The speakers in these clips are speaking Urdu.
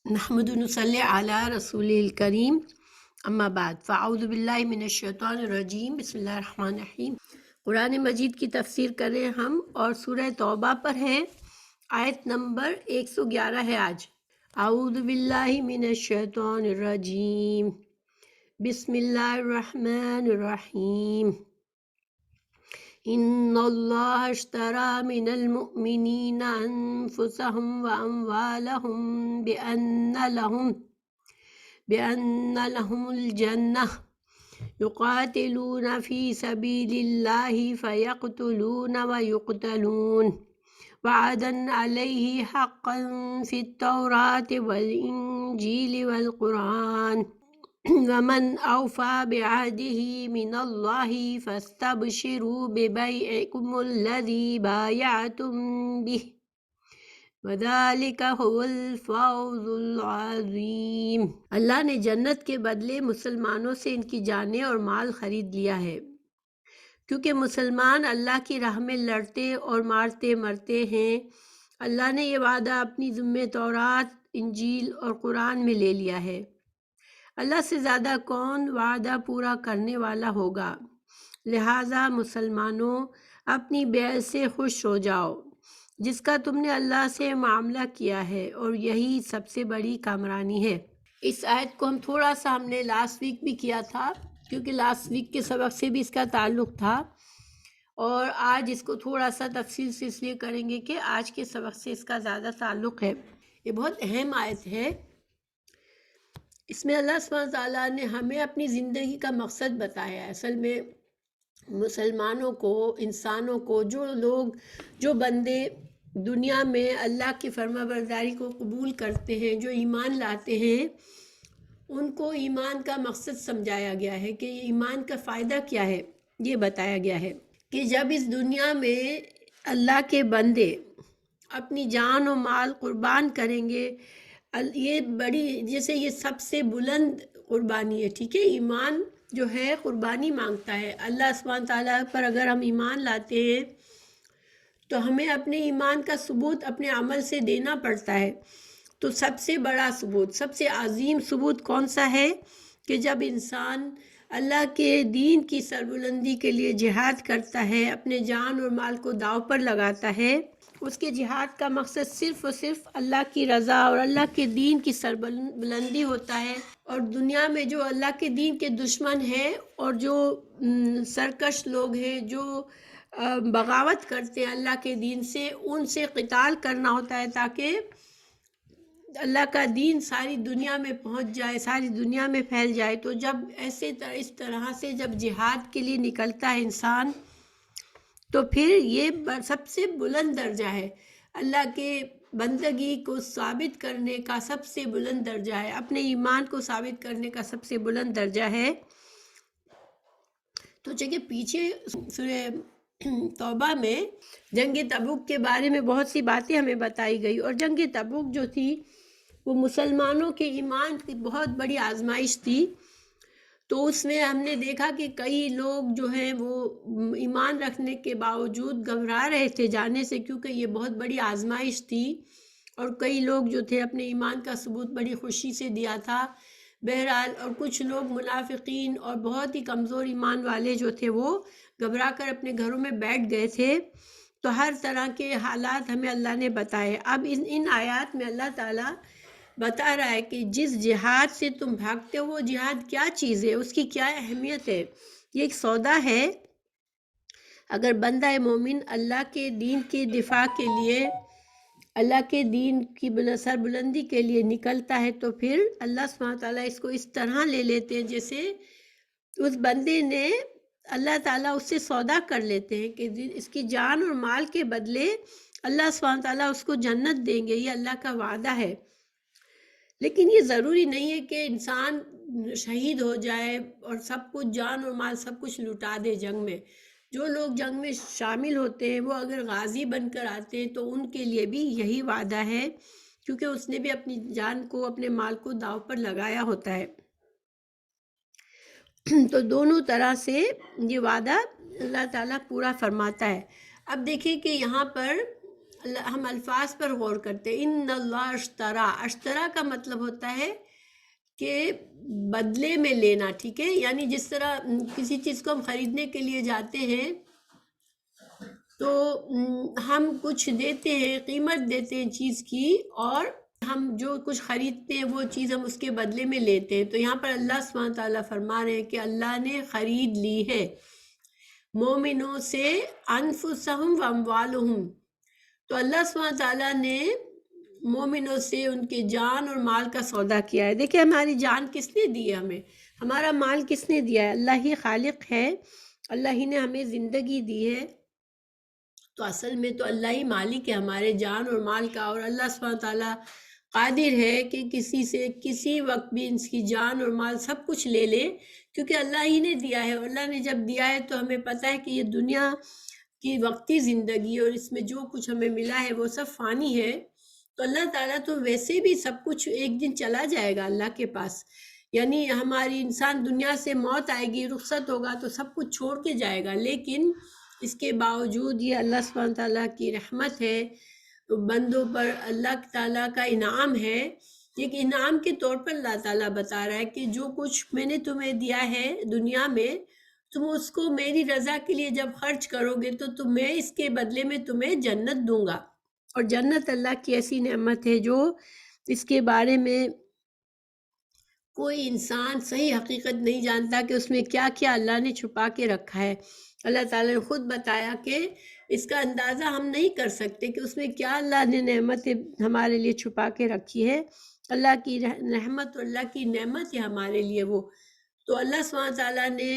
نحمد و نصلی علی رسول الکریم اما بعد فاعوذ باللہ من الشیطان الرجیم بسم اللہ الرحمن الرحیم۔ قرآن مجید کی تفسیر کریں ہم اور سورہ توبہ پر ہیں، آیت نمبر 111 ہے آج۔ اعوذ باللہ من الشیطان الرجیم بسم اللہ الرحمن الرحیم۔ ان اللہ اشترى من المؤمنین انفسهم واموالهم بأن لهم الجنة يقاتلون في سبيل الله فيقتلون ويقتلون وعدا عليه حقا في التوراة والإنجيل والقرآن ومن أوفى بعهده من الله فاستبشروا ببيعكم الذي بايعتم به وذلك هو الفوز العظیم۔ اللہ نے جنت کے بدلے مسلمانوں سے ان کی جانیں اور مال خرید لیا ہے، کیونکہ مسلمان اللہ کی راہ میں لڑتے اور مارتے مرتے ہیں۔ اللہ نے یہ وعدہ اپنی ذمہ تورات، انجیل اور قرآن میں لے لیا ہے۔ اللہ سے زیادہ کون وعدہ پورا کرنے والا ہوگا؟ لہٰذا مسلمانوں اپنی بیعت سے خوش ہو جاؤ جس کا تم نے اللہ سے معاملہ کیا ہے، اور یہی سب سے بڑی کامرانی ہے۔ اس آیت کو تھوڑا سا ہم نے لاسٹ ویک بھی کیا تھا، کیونکہ لاسٹ ویک کے سبق سے بھی اس کا تعلق تھا، اور آج اس کو تھوڑا سا تفصیل سے اس لیے کریں گے کہ آج کے سبق سے اس کا زیادہ تعلق ہے۔ یہ بہت اہم آیت ہے۔ اس میں اللہ سبحانہ تعالیٰ نے ہمیں اپنی زندگی کا مقصد بتایا ہے۔ اصل میں مسلمانوں کو، انسانوں کو، جو بندے دنیا میں اللہ کی فرما برداری کو قبول کرتے ہیں، جو ایمان لاتے ہیں، ان کو ایمان کا مقصد سمجھایا گیا ہے کہ ایمان کا فائدہ کیا ہے۔ یہ بتایا گیا ہے کہ جب اس دنیا میں اللہ کے بندے اپنی جان و مال قربان کریں گے، یہ جیسے یہ سب سے بلند قربانی ہے، ٹھیک ہے۔ ایمان جو ہے قربانی مانگتا ہے۔ اللہ سبحانہ تعالیٰ پر اگر ہم ایمان لاتے ہیں تو ہمیں اپنے ایمان کا ثبوت اپنے عمل سے دینا پڑتا ہے۔ تو سب سے بڑا ثبوت، سب سے عظیم ثبوت کون سا ہے؟ کہ جب انسان اللہ کے دین کی سربلندی کے لیے جہاد کرتا ہے، اپنے جان اور مال کو داؤ پر لگاتا ہے، اس کے جہاد کا مقصد صرف اور صرف اللہ کی رضا اور اللہ کے دین کی سربلندی ہوتا ہے، اور دنیا میں جو اللہ کے دین کے دشمن ہیں اور جو سرکش لوگ ہیں، جو بغاوت کرتے ہیں اللہ کے دین سے، ان سے قتال کرنا ہوتا ہے تاکہ اللہ کا دین ساری دنیا میں پہنچ جائے، ساری دنیا میں پھیل جائے۔ تو جب اس طرح سے جب جہاد کے لیے نکلتا ہے انسان، تو پھر یہ سب سے بلند درجہ ہے، اللہ کے بندگی کو ثابت کرنے کا سب سے بلند درجہ ہے، اپنے ایمان کو ثابت کرنے کا سب سے بلند درجہ ہے۔ تو چونکہ پیچھے سورہ توبہ میں جنگ تبوک کے بارے میں بہت سی باتیں ہمیں بتائی گئی، اور جنگ تبوک جو تھی وہ مسلمانوں کے ایمان کی بہت بڑی آزمائش تھی۔ تو اس میں ہم نے دیکھا کہ کئی لوگ جو ہیں وہ ایمان رکھنے کے باوجود گھبرا رہے تھے جانے سے، کیونکہ یہ بہت بڑی آزمائش تھی، اور کئی لوگ جو تھے اپنے ایمان کا ثبوت بڑی خوشی سے دیا تھا۔ بہرحال، اور کچھ لوگ منافقین اور بہت ہی کمزور ایمان والے جو تھے وہ گھبرا کر اپنے گھروں میں بیٹھ گئے تھے۔ تو ہر طرح کے حالات ہمیں اللہ نے بتائے۔ اب ان آیات میں اللہ تعالیٰ بتا رہا ہے کہ جس جہاد سے تم بھاگتے ہو وہ جہاد کیا چیز ہے، اس کی کیا اہمیت ہے۔ یہ ایک سودا ہے۔ اگر بندہ مومن اللہ کے دین کی دفاع کے لیے، اللہ کے دین کی سربلندی کے لیے نکلتا ہے، تو پھر اللہ سبحانہ تعالیٰ اس کو اس طرح لے لیتے ہیں جیسے اس بندے نے، اللہ تعالیٰ اس سے سودا کر لیتے ہیں کہ اس کی جان اور مال کے بدلے اللہ سبحانہ تعالیٰ اس کو جنت دیں گے۔ یہ اللہ کا وعدہ ہے۔ لیکن یہ ضروری نہیں ہے کہ انسان شہید ہو جائے اور سب کچھ، جان اور مال سب کچھ لٹا دے جنگ میں۔ جو لوگ جنگ میں شامل ہوتے ہیں وہ اگر غازی بن کر آتے ہیں تو ان کے لیے بھی یہی وعدہ ہے، کیونکہ اس نے بھی اپنی جان کو، اپنے مال کو داؤ پر لگایا ہوتا ہے۔ تو دونوں طرح سے یہ وعدہ اللہ تعالیٰ پورا فرماتا ہے۔ اب دیکھیں کہ یہاں پر ہم الفاظ پر غور کرتے ہیں۔ ان اللہ اشترا، اشترا کا مطلب ہوتا ہے کہ بدلے میں لینا، ٹھیک ہے، یعنی جس طرح کسی چیز کو ہم خریدنے کے لیے جاتے ہیں تو ہم کچھ دیتے ہیں، قیمت دیتے ہیں چیز کی، اور ہم جو کچھ خریدتے ہیں وہ چیز ہم اس کے بدلے میں لیتے ہیں۔ تو یہاں پر اللہ سبحانہ تعالیٰ فرما رہے ہیں کہ اللہ نے خرید لی ہے مومنوں سے انفسہم و اموالہم، تو اللہ سبحانہ تعالیٰ نے مومنوں سے ان کے جان اور مال کا سودا کیا ہے۔ دیکھیں ہماری جان کس نے دی ہے، ہمیں ہمارا مال کس نے دیا ہے؟ اللہ ہی خالق ہے، اللہ ہی نے ہمیں زندگی دی ہے، تو اصل میں تو اللہ ہی مالک ہے ہمارے جان اور مال کا، اور اللہ سبحانہ تعالیٰ قادر ہے کہ کسی سے کسی وقت بھی ان کی جان اور مال سب کچھ لے لے، کیونکہ اللہ ہی نے دیا ہے، اور اللہ نے جب دیا ہے تو ہمیں پتہ ہے کہ یہ دنیا کی وقتی زندگی اور اس میں جو کچھ ہمیں ملا ہے وہ سب فانی ہے، تو اللہ تعالیٰ تو ویسے بھی سب کچھ ایک دن چلا جائے گا اللہ کے پاس، یعنی ہماری انسان دنیا سے موت آئے گی، رخصت ہوگا تو سب کچھ چھوڑ کے جائے گا، لیکن اس کے باوجود یہ اللہ سبحانہ تعالیٰ کی رحمت ہے بندوں پر، اللہ تعالیٰ کا انعام ہے، ایک انعام کے طور پر اللہ تعالیٰ بتا رہا ہے کہ جو کچھ میں نے تمہیں دیا ہے دنیا میں، تم اس کو میری رضا کے لیے جب خرچ کرو گے تو میں اس کے بدلے میں تمہیں جنت دوں گا، اور جنت اللہ کی ایسی نعمت ہے جو اس کے بارے میں کوئی انسان صحیح حقیقت نہیں جانتا کہ اس میں کیا کیا اللہ نے چھپا کے رکھا ہے۔ اللہ تعالیٰ نے خود بتایا کہ اس کا اندازہ ہم نہیں کر سکتے کہ اس میں کیا اللہ نے نعمت ہمارے لیے چھپا کے رکھی ہے، اللہ کی رحمت اور اللہ کی نعمت ہے ہمارے لیے وہ، تو اللہ سبحانہ تعالیٰ نے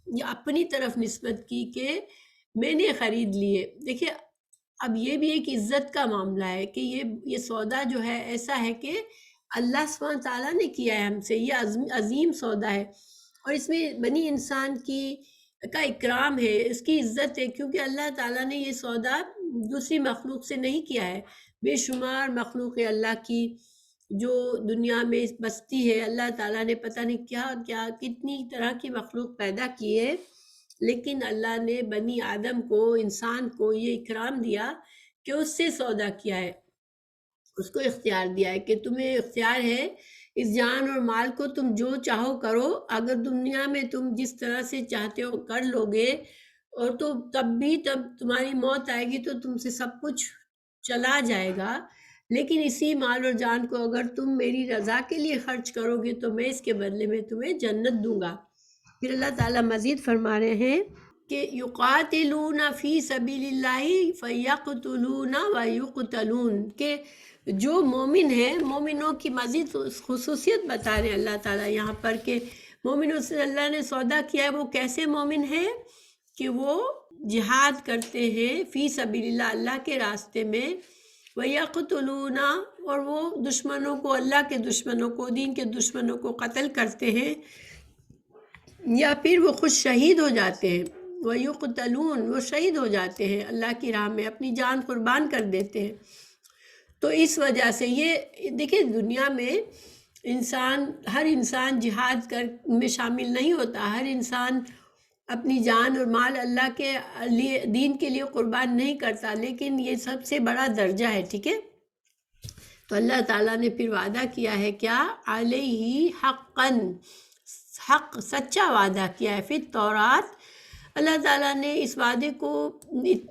یہ اپنی طرف نسبت کی کہ میں نے خرید لیے۔ دیکھیے اب یہ بھی ایک عزت کا معاملہ ہے کہ یہ سودا جو ہے ایسا ہے کہ اللہ سبحانہ تعالیٰ نے کیا ہے ہم سے، یہ عظیم سودا ہے، اور اس میں بنی انسان کا اکرام ہے، اس کی عزت ہے، کیونکہ اللہ تعالیٰ نے یہ سودا دوسری مخلوق سے نہیں کیا ہے۔ بے شمار مخلوق اللہ کی جو دنیا میں بستی ہے، اللہ تعالیٰ نے پتہ نہیں کیا کیا کتنی طرح کی مخلوق پیدا کی ہے، لیکن اللہ نے بنی آدم کو، انسان کو یہ اکرام دیا کہ اس سے سودا کیا ہے، اس کو اختیار دیا ہے کہ تمہیں اختیار ہے اس جان اور مال کو تم جو چاہو کرو، اگر دنیا میں تم جس طرح سے چاہتے ہو کر لو گے، اور تو تب تمہاری موت آئے گی تو تم سے سب کچھ چلا جائے گا، لیکن اسی مال اور جان کو اگر تم میری رضا کے لیے خرچ کرو گے تو میں اس کے بدلے میں تمہیں جنت دوں گا۔ پھر اللہ تعالیٰ مزید فرما رہے ہیں کہ یقاتلون فی سبیل اللہ فیقتلون ویقتلون، کہ جو مومن ہیں، مومنوں کی مزید خصوصیت بتا رہے ہیں اللہ تعالیٰ یہاں پر کہ مومنوں سے اللہ نے سودا کیا ہے، وہ کیسے مومن ہیں کہ وہ جہاد کرتے ہیں فی سبیل اللہ، اللہ کے راستے میں، ویقتلون، اور وہ دشمنوں کو، اللہ کے دشمنوں کو، دین کے دشمنوں کو قتل کرتے ہیں، یا پھر وہ خود شہید ہو جاتے ہیں، ویقتلون، وہ شہید ہو جاتے ہیں اللہ کی راہ میں، اپنی جان قربان کر دیتے ہیں۔ تو اس وجہ سے یہ دیکھیں دنیا میں ہر انسان جہاد میں شامل نہیں ہوتا، ہر انسان اپنی جان اور مال اللہ کے لیے، دین کے لیے قربان نہیں کرتا، لیکن یہ سب سے بڑا درجہ ہے، ٹھیک ہے۔ تو اللہ تعالیٰ نے پھر وعدہ کیا ہے کیا، علیہ حقاً، حق سچا وعدہ کیا ہے، پھر تورات، اللہ تعالیٰ نے اس وعدے کو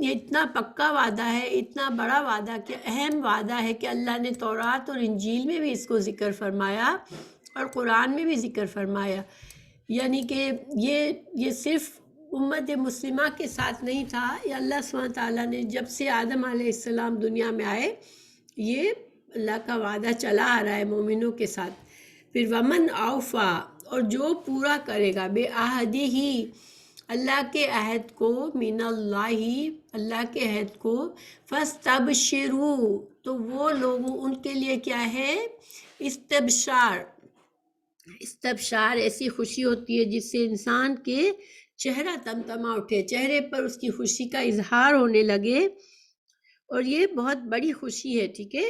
اتنا پکا وعدہ ہے، اتنا بڑا وعدہ کہ اہم وعدہ ہے کہ اللہ نے تورات اور انجیل میں بھی اس کو ذکر فرمایا اور قرآن میں بھی ذکر فرمایا، یعنی کہ یہ صرف امت مسلمہ کے ساتھ نہیں تھا، یہ اللہ سبحانہ تعالیٰ نے جب سے آدم علیہ السلام دنیا میں آئے، یہ اللہ کا وعدہ چلا آ رہا ہے مومنوں کے ساتھ۔ پھر ومن اوفا، اور جو پورا کرے گا، بے عہدہ ہی، اللہ کے عہد کو، من اللہ، اللہ کے عہد کو، فاستبشروا، تو وہ لوگ ان کے لیے کیا ہے، استبشار، استبشار ایسی خوشی ہوتی ہے جس سے انسان کے چہرہ تمتما اٹھے، چہرے پر اس کی خوشی کا اظہار ہونے لگے، اور یہ بہت بڑی خوشی ہے، ٹھیک ہے۔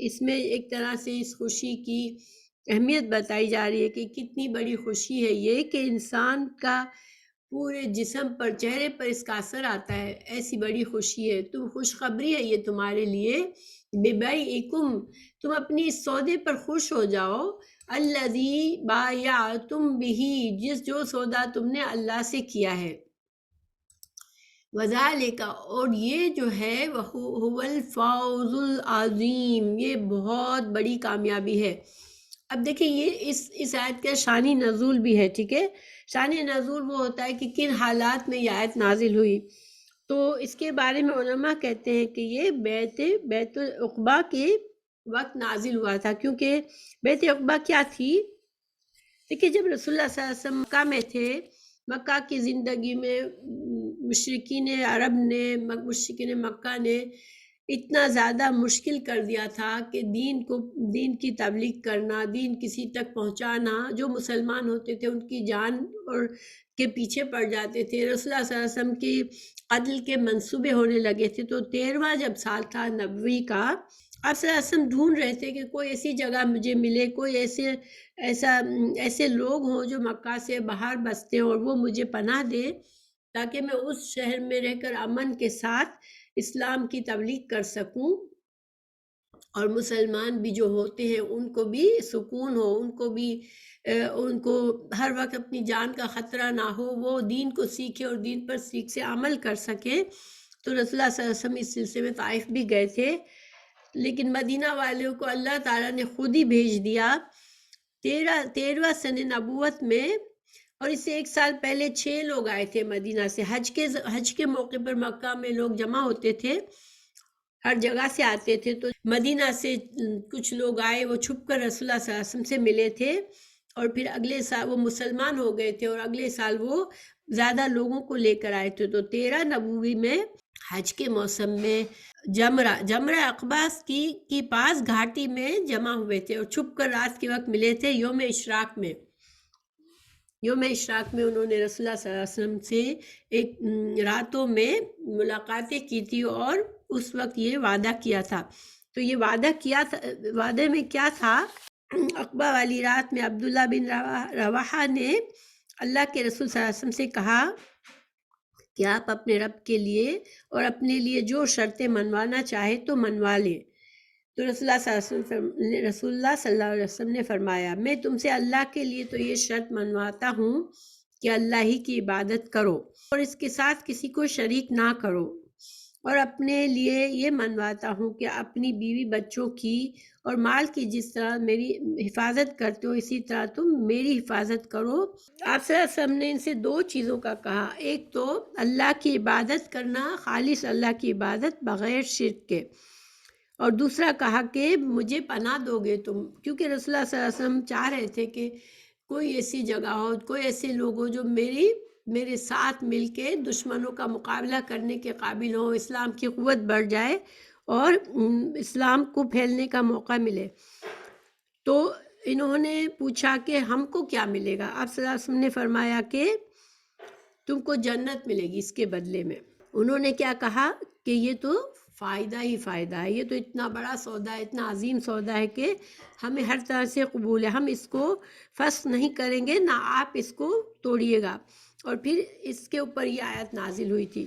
اس میں ایک طرح سے اس خوشی کی اہمیت بتائی جا رہی ہے کہ کتنی بڑی خوشی ہے یہ کہ انسان کا پورے جسم پر چہرے پر اس کا اثر آتا ہے، ایسی بڑی خوشی ہے، تم خوشخبری ہے یہ تمہارے لیے، ببیعکم، تم اپنی اس سودے پر خوش ہو جاؤ، الذی بایعتم بہ، جو سودا تم نے اللہ سے کیا ہے، وذالک، اور یہ جو ہے هو الفوز العظیم، یہ بہت بڑی کامیابی ہے۔ اب دیکھیں یہ اس آیت کا شان نزول بھی ہے، ٹھیک ہے، شان نزول وہ ہوتا ہے کہ کن حالات میں یہ آیت نازل ہوئی، تو اس کے بارے میں علماء کہتے ہیں کہ یہ بیت العقبہ کے وقت نازل ہوا تھا، کیونکہ بیت عقبہ کیا تھی؟ دیکھیے جب رسول اللہ صلی اللہ علیہ وسلم مکہ میں تھے، مکہ کی زندگی میں مشرکین عرب نے، مشرکین مکہ نے اتنا زیادہ مشکل کر دیا تھا کہ دین کی تبلیغ کرنا، دین کسی تک پہنچانا، جو مسلمان ہوتے تھے ان کی جان اور کے پیچھے پڑ جاتے تھے، رسول اللہ صلی اللہ علیہ وسلم کی قتل کے منصوبے ہونے لگے تھے، تو 13واں جب سال تھا نبوی کا، آپ صلی اللہ علیہ وسلم ڈھونڈ رہے تھے کہ کوئی ایسی جگہ مجھے ملے، کوئی ایسے لوگ ہوں جو مکہ سے باہر بستے ہیں اور وہ مجھے پناہ دے، تاکہ میں اس شہر میں رہ کر امن کے ساتھ اسلام کی تبلیغ کر سکوں، اور مسلمان بھی جو ہوتے ہیں ان کو بھی سکون ہو، ان کو ہر وقت اپنی جان کا خطرہ نہ ہو، وہ دین کو سیکھے اور دین پر سیکھ سے عمل کر سکے۔ تو رسول اللہ صلی اللہ علیہ وسلم اس سلسلے میں طائف بھی گئے تھے، لیکن مدینہ والوں کو اللہ تعالیٰ نے خود ہی بھیج دیا 13واں سن نبوت میں، اور اس سے 1 سال پہلے 6 لوگ آئے تھے مدینہ سے، حج کے موقع پر مکہ میں لوگ جمع ہوتے تھے، ہر جگہ سے آتے تھے، تو مدینہ سے کچھ لوگ آئے، وہ چھپ کر رسول اللہ صلی اللہ علیہ وسلم سے ملے تھے، اور پھر اگلے سال وہ مسلمان ہو گئے تھے، اور اگلے سال وہ زیادہ لوگوں کو لے کر آئے تھے، تو 13 نبوی میں حج کے موسم میں جمرہ عقبہ کی پاس گھاٹی میں جمع ہوئے تھے، اور چھپ کر رات کے وقت ملے تھے، یوم اشراق میں انہوں نے رسول اللہ صلی اللہ علیہ وسلم سے ایک راتوں میں ملاقاتیں کی تھی، اور اس وقت یہ وعدہ کیا تھا، تو یہ وعدے میں کیا تھا؟ عقبہ والی رات میں عبداللہ بن رواحہ نے اللہ کے رسول صلی اللہ علیہ وسلم سے کہا کہ آپ اپنے رب کے لیے اور اپنے لیے جو شرطیں منوانا چاہے تو منوا لیں، تو رسول اللہ صلی اللہ علیہ وسلم نے فرمایا، میں تم سے اللہ کے لیے تو یہ شرط منواتا ہوں کہ اللہ ہی کی عبادت کرو اور اس کے ساتھ کسی کو شریک نہ کرو، اور اپنے لیے یہ منواتا ہوں کہ اپنی بیوی بچوں کی اور مال کی جس طرح میری حفاظت کرتے ہو اسی طرح تم میری حفاظت کرو۔ آپ صلی اللہ علیہ وسلم نے ان سے 2 چیزوں کا کہا، ایک تو اللہ کی عبادت کرنا، خالص اللہ کی عبادت بغیر شرک کے، اور دوسرا کہا کہ مجھے پناہ دو گے تم، کیونکہ رسول اللہ صلی اللہ علیہ وسلم چاہ رہے تھے کہ کوئی ایسی جگہ ہو، کوئی ایسے لوگ ہو جو میرے ساتھ مل کے دشمنوں کا مقابلہ کرنے کے قابل ہوں، اسلام کی قوت بڑھ جائے اور اسلام کو پھیلنے کا موقع ملے۔ تو انہوں نے پوچھا کہ ہم کو کیا ملے گا؟ آپ صلی اللہ علیہ وسلم نے فرمایا کہ تم کو جنت ملے گی اس کے بدلے میں۔ انہوں نے کیا کہا کہ یہ تو فائدہ ہی فائدہ ہے، یہ تو اتنا بڑا سودا ہے، اتنا عظیم سودا ہے کہ ہمیں ہر طرح سے قبول ہے، ہم اس کو فسخ نہیں کریں گے، نہ آپ اس کو توڑیے گا، اور پھر اس کے اوپر یہ آیت نازل ہوئی تھی۔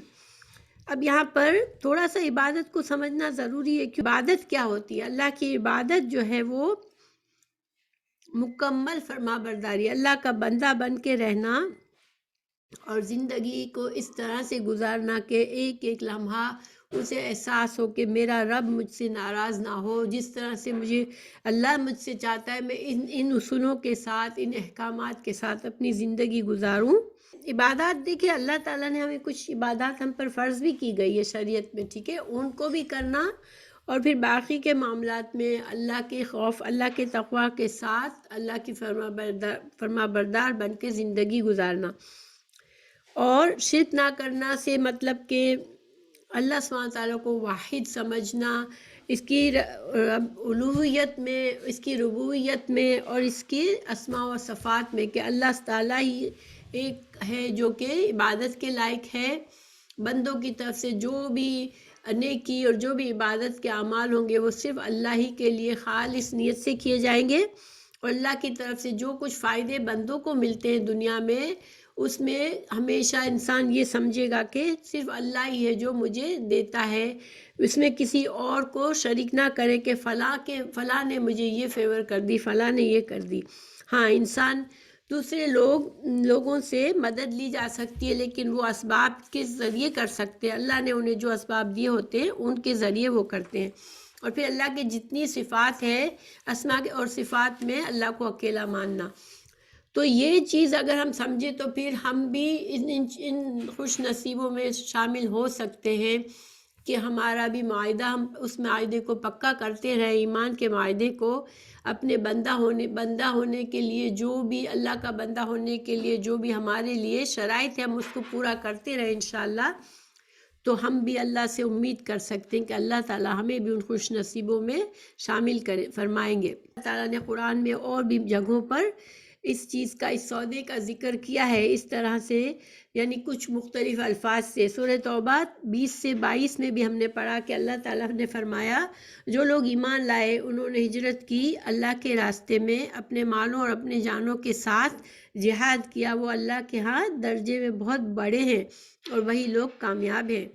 اب یہاں پر تھوڑا سا عبادت کو سمجھنا ضروری ہے کہ عبادت کیا ہوتی ہے۔ اللہ کی عبادت جو ہے وہ مکمل فرما برداری، اللہ کا بندہ بن کے رہنا اور زندگی کو اس طرح سے گزارنا کہ ایک ایک لمحہ اسے احساس ہو کہ میرا رب مجھ سے ناراض نہ ہو، جس طرح سے اللہ مجھ سے چاہتا ہے میں ان اصولوں کے ساتھ، ان احکامات کے ساتھ اپنی زندگی گزاروں۔ عبادات دیکھیں اللہ تعالیٰ نے ہمیں کچھ عبادات ہم پر فرض بھی کی گئی ہے شریعت میں، ٹھیک ہے، ان کو بھی کرنا، اور پھر باقی کے معاملات میں اللہ کے خوف، اللہ کے تقوی کے ساتھ اللہ کی فرما بردار بن کے زندگی گزارنا، اور شرک نہ کرنا سے مطلب کہ اللہ سبحانہ تعالیٰ کو واحد سمجھنا، اس کی الوہیت میں، اس کی ربوبیت میں، اور اس کی اسماء و صفات میں کہ اللہ تعالیٰ ہی ایک ہے جو کہ عبادت کے لائق ہے۔ بندوں کی طرف سے جو بھی نیکی اور جو بھی عبادت کے اعمال ہوں گے وہ صرف اللہ ہی کے لیے خالص نیت سے کیے جائیں گے، اور اللہ کی طرف سے جو کچھ فائدے بندوں کو ملتے ہیں دنیا میں اس میں ہمیشہ انسان یہ سمجھے گا کہ صرف اللہ ہی ہے جو مجھے دیتا ہے، اس میں کسی اور کو شریک نہ کرے کہ فلاں نے مجھے یہ فیور کر دی، فلاں نے یہ کر دی۔ ہاں، انسان دوسرے لوگوں سے مدد لی جا سکتی ہے، لیکن وہ اسباب کے ذریعے کر سکتے ہیں، اللہ نے انہیں جو اسباب دیے ہوتے ہیں ان کے ذریعے وہ کرتے ہیں۔ اور پھر اللہ کے جتنی صفات ہے، اسماء اور صفات میں اللہ کو اکیلا ماننا، تو یہ چیز اگر ہم سمجھے تو پھر ہم بھی ان خوش نصیبوں میں شامل ہو سکتے ہیں کہ ہمارا بھی معاہدہ، ہم اس معاہدے کو پکا کرتے رہے، ایمان کے معاہدے کو، اپنے بندہ ہونے کے لیے جو بھی، اللہ کا بندہ ہونے کے لیے جو بھی ہمارے لیے شرائط ہے، ہم اس کو پورا کرتے رہے انشاءاللہ، تو ہم بھی اللہ سے امید کر سکتے ہیں کہ اللہ تعالیٰ ہمیں بھی ان خوش نصیبوں میں شامل فرمائیں گے۔ اللہ تعالیٰ نے قرآن میں اور بھی جگہوں پر اس چیز کا، اس سودے کا ذکر کیا ہے اس طرح سے، یعنی کچھ مختلف الفاظ سے۔ سورہ توبہ 20 سے 22 میں بھی ہم نے پڑھا کہ اللہ تعالیٰ نے فرمایا، جو لوگ ایمان لائے، انہوں نے ہجرت کی اللہ کے راستے میں، اپنے مالوں اور اپنے جانوں کے ساتھ جہاد کیا، وہ اللہ کے ہاں درجے میں بہت بڑے ہیں اور وہی لوگ کامیاب ہیں۔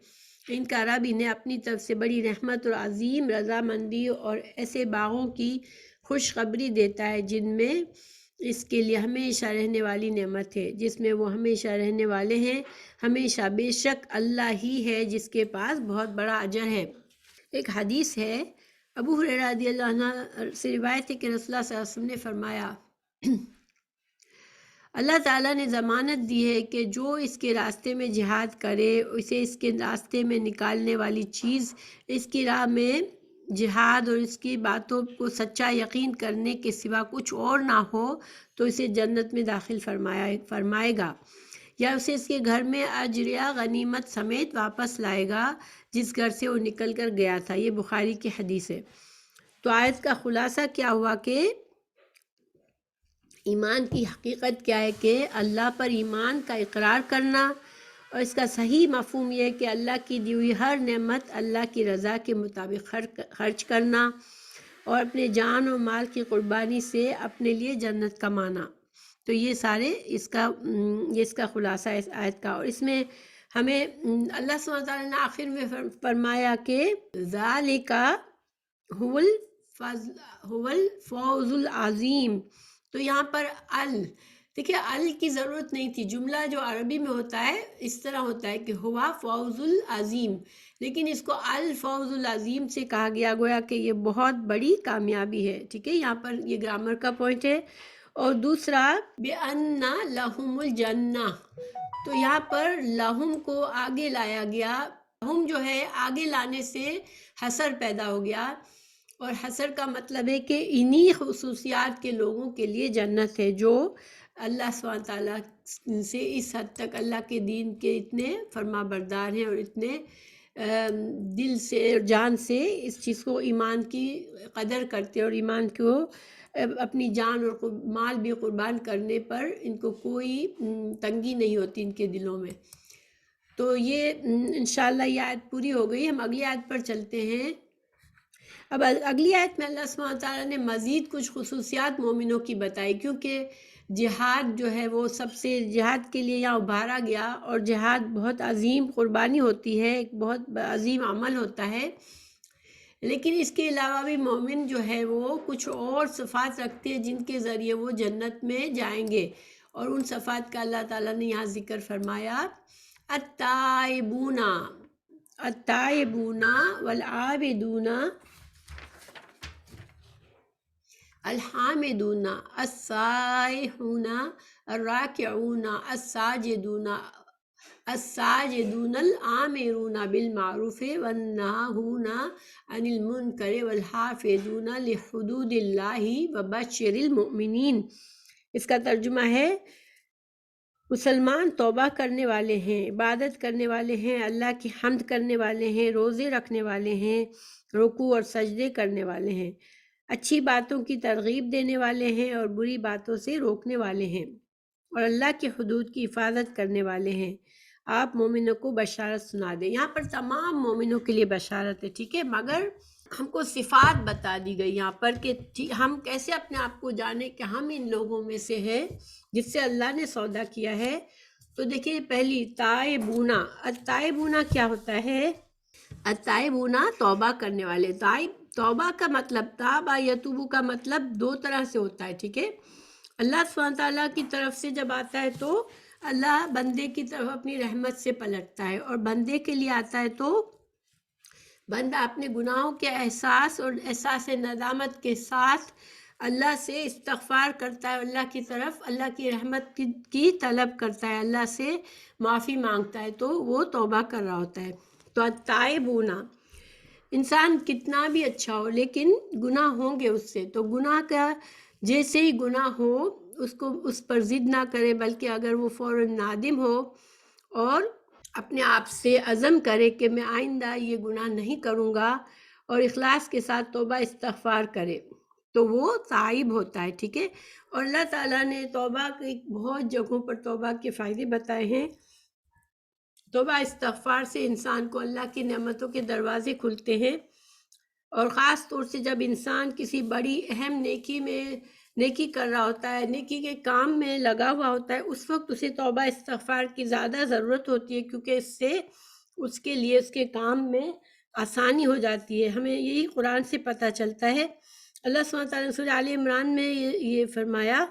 ان کا رب انہیں اپنی طرف سے بڑی رحمت اور عظیم رضامندی اور ایسے باغوں کی خوشخبری دیتا ہے جن میں اس کے لیے ہمیشہ رہنے والی نعمت ہے، جس میں وہ ہمیشہ رہنے والے ہیں ہمیشہ، بے شک اللہ ہی ہے جس کے پاس بہت بڑا اجر ہے۔ ایک حدیث ہے، ابو ہریرہ رضی اللہ عنہ سے روایت ہے کہ رسول اللہ صلی اللہ علیہ وسلم نے فرمایا، اللہ تعالیٰ نے ضمانت دی ہے کہ جو اس کے راستے میں جہاد کرے، اسے اس کے راستے میں نکالنے والی چیز، اس کی راہ میں جہاد اور اس کی باتوں کو سچا یقین کرنے کے سوا کچھ اور نہ ہو، تو اسے جنت میں داخل فرمائے گا، یا اسے اس کے گھر میں اجر یا غنیمت سمیت واپس لائے گا جس گھر سے وہ نکل کر گیا تھا۔ یہ بخاری کی حدیث ہے۔ تو آیت کا خلاصہ کیا ہوا کہ ایمان کی حقیقت کیا ہے کہ اللہ پر ایمان کا اقرار کرنا، اور اس کا صحیح مفہوم یہ ہے کہ اللہ کی دی ہوئی ہر نعمت اللہ کی رضا کے مطابق خرچ کرنا، اور اپنے جان اور مال کی قربانی سے اپنے لیے جنت کمانا۔ تو یہ سارے اس کا خلاصہ ہے اس آیت کا۔ اور اس میں ہمیں اللہ سبحانہ وتعالیٰ نے آخر میں فرمایا کہ ذالک هو الفوز العظیم۔ تو یہاں پر دیکھیے کی ضرورت نہیں تھی، جملہ جو عربی میں ہوتا ہے اس طرح ہوتا ہے کہ ہوا فوز العظیم، لیکن اس کو الفوز العظیم سے کہا گیا، گویا کہ یہ بہت بڑی کامیابی ہے۔ ٹھیک ہے، یہاں پر یہ گرامر کا پوائنٹ ہے۔ اور دوسرا بِأَنَّ لَهُمُ الْجَنَّةِ، تو یہاں پر لہم کو آگے لایا گیا، لہم جو ہے آگے لانے سے حصر پیدا ہو گیا، اور حصر کا مطلب ہے کہ انہی خصوصیات کے لوگوں کے لیے جنت ہے جو اللہ سبحانہ تعالیٰ سے اس حد تک اللہ کے دین کے اتنے فرما بردار ہیں، اور اتنے دل سے اور جان سے اس چیز کو، ایمان کی قدر کرتے ہیں، اور ایمان کو اپنی جان اور مال بھی قربان کرنے پر ان کو کوئی تنگی نہیں ہوتی ان کے دلوں میں۔ تو یہ انشاءاللہ یہ آیت پوری ہو گئی۔ ہم اگلی آیت پر چلتے ہیں۔ اب اگلی آیت میں اللہ سبحانہ تعالیٰ نے مزید کچھ خصوصیات مومنوں کی بتائی، کیونکہ جہاد جو ہے وہ سب سے، جہاد کے لیے یہاں ابھارا گیا، اور جہاد بہت عظیم قربانی ہوتی ہے، ایک بہت عظیم عمل ہوتا ہے، لیکن اس کے علاوہ بھی مومن جو ہے وہ کچھ اور صفات رکھتے ہیں جن کے ذریعے وہ جنت میں جائیں گے، اور ان صفات کا اللہ تعالیٰ نے یہاں ذکر فرمایا، التائبون والعابدون الحامدون السائحون الراکعون الساجدون الآمرون بالمعروف والناہون عن المنکر والحافظون لحدود اللہ وبشر المؤمنین۔ اس کا ترجمہ ہے، مسلمان توبہ کرنے والے ہیں، عبادت کرنے والے ہیں، اللہ کی حمد کرنے والے ہیں، روزے رکھنے والے ہیں، رکوع اور سجدے کرنے والے ہیں، اچھی باتوں کی ترغیب دینے والے ہیں اور بری باتوں سے روکنے والے ہیں، اور اللہ کی حدود کی حفاظت کرنے والے ہیں۔ آپ مومنوں کو بشارت سنا دیں۔ یہاں پر تمام مومنوں کے لیے بشارت ہے، ٹھیک ہے، مگر ہم کو صفات بتا دی گئی یہاں پر کہ ہم کیسے اپنے آپ کو جانیں کہ ہم ان لوگوں میں سے ہیں جس سے اللہ نے سودا کیا ہے۔ تو دیکھیے پہلی تائبونا، التائبونا کیا ہوتا ہے؟ التائبونا توبہ کرنے والے. توبہ کا مطلب، تابا یتوبو کا مطلب دو طرح سے ہوتا ہے، ٹھیک ہے. اللہ سبحانہ تعالیٰ کی طرف سے جب آتا ہے تو اللہ بندے کی طرف اپنی رحمت سے پلٹتا ہے، اور بندے کے لیے آتا ہے تو بندہ اپنے گناہوں کے احساس اور احساس ندامت کے ساتھ اللہ سے استغفار کرتا ہے، اللہ کی طرف اللہ کی رحمت کی طلب کرتا ہے، اللہ سے معافی مانگتا ہے، تو وہ توبہ کر رہا ہوتا ہے. تو التائبونا، انسان کتنا بھی اچھا ہو لیکن گناہ ہوں گے اس سے، تو گناہ کا جیسے ہی گناہ ہو اس پر ضد نہ کرے، بلکہ اگر وہ فوراً نادم ہو اور اپنے آپ سے عزم کرے کہ میں آئندہ یہ گناہ نہیں کروں گا، اور اخلاص کے ساتھ توبہ استغفار کرے، تو وہ تائب ہوتا ہے، ٹھیک ہے. اور اللہ تعالیٰ نے توبہ کی بہت جگہوں پر توبہ کے فائدے بتائے ہیں. توبہ استغفار سے انسان کو اللہ کی نعمتوں کے دروازے کھلتے ہیں، اور خاص طور سے جب انسان کسی بڑی اہم نیکی کر رہا ہوتا ہے، نیکی کے کام میں لگا ہوا ہوتا ہے، اس وقت اسے توبہ استغفار کی زیادہ ضرورت ہوتی ہے، کیونکہ اس سے اس کے لیے اس کے کام میں آسانی ہو جاتی ہے. ہمیں یہی قرآن سے پتہ چلتا ہے. اللہ سبحانہ تعالیٰ نے سورہ آل عمران میں یہ فرمایا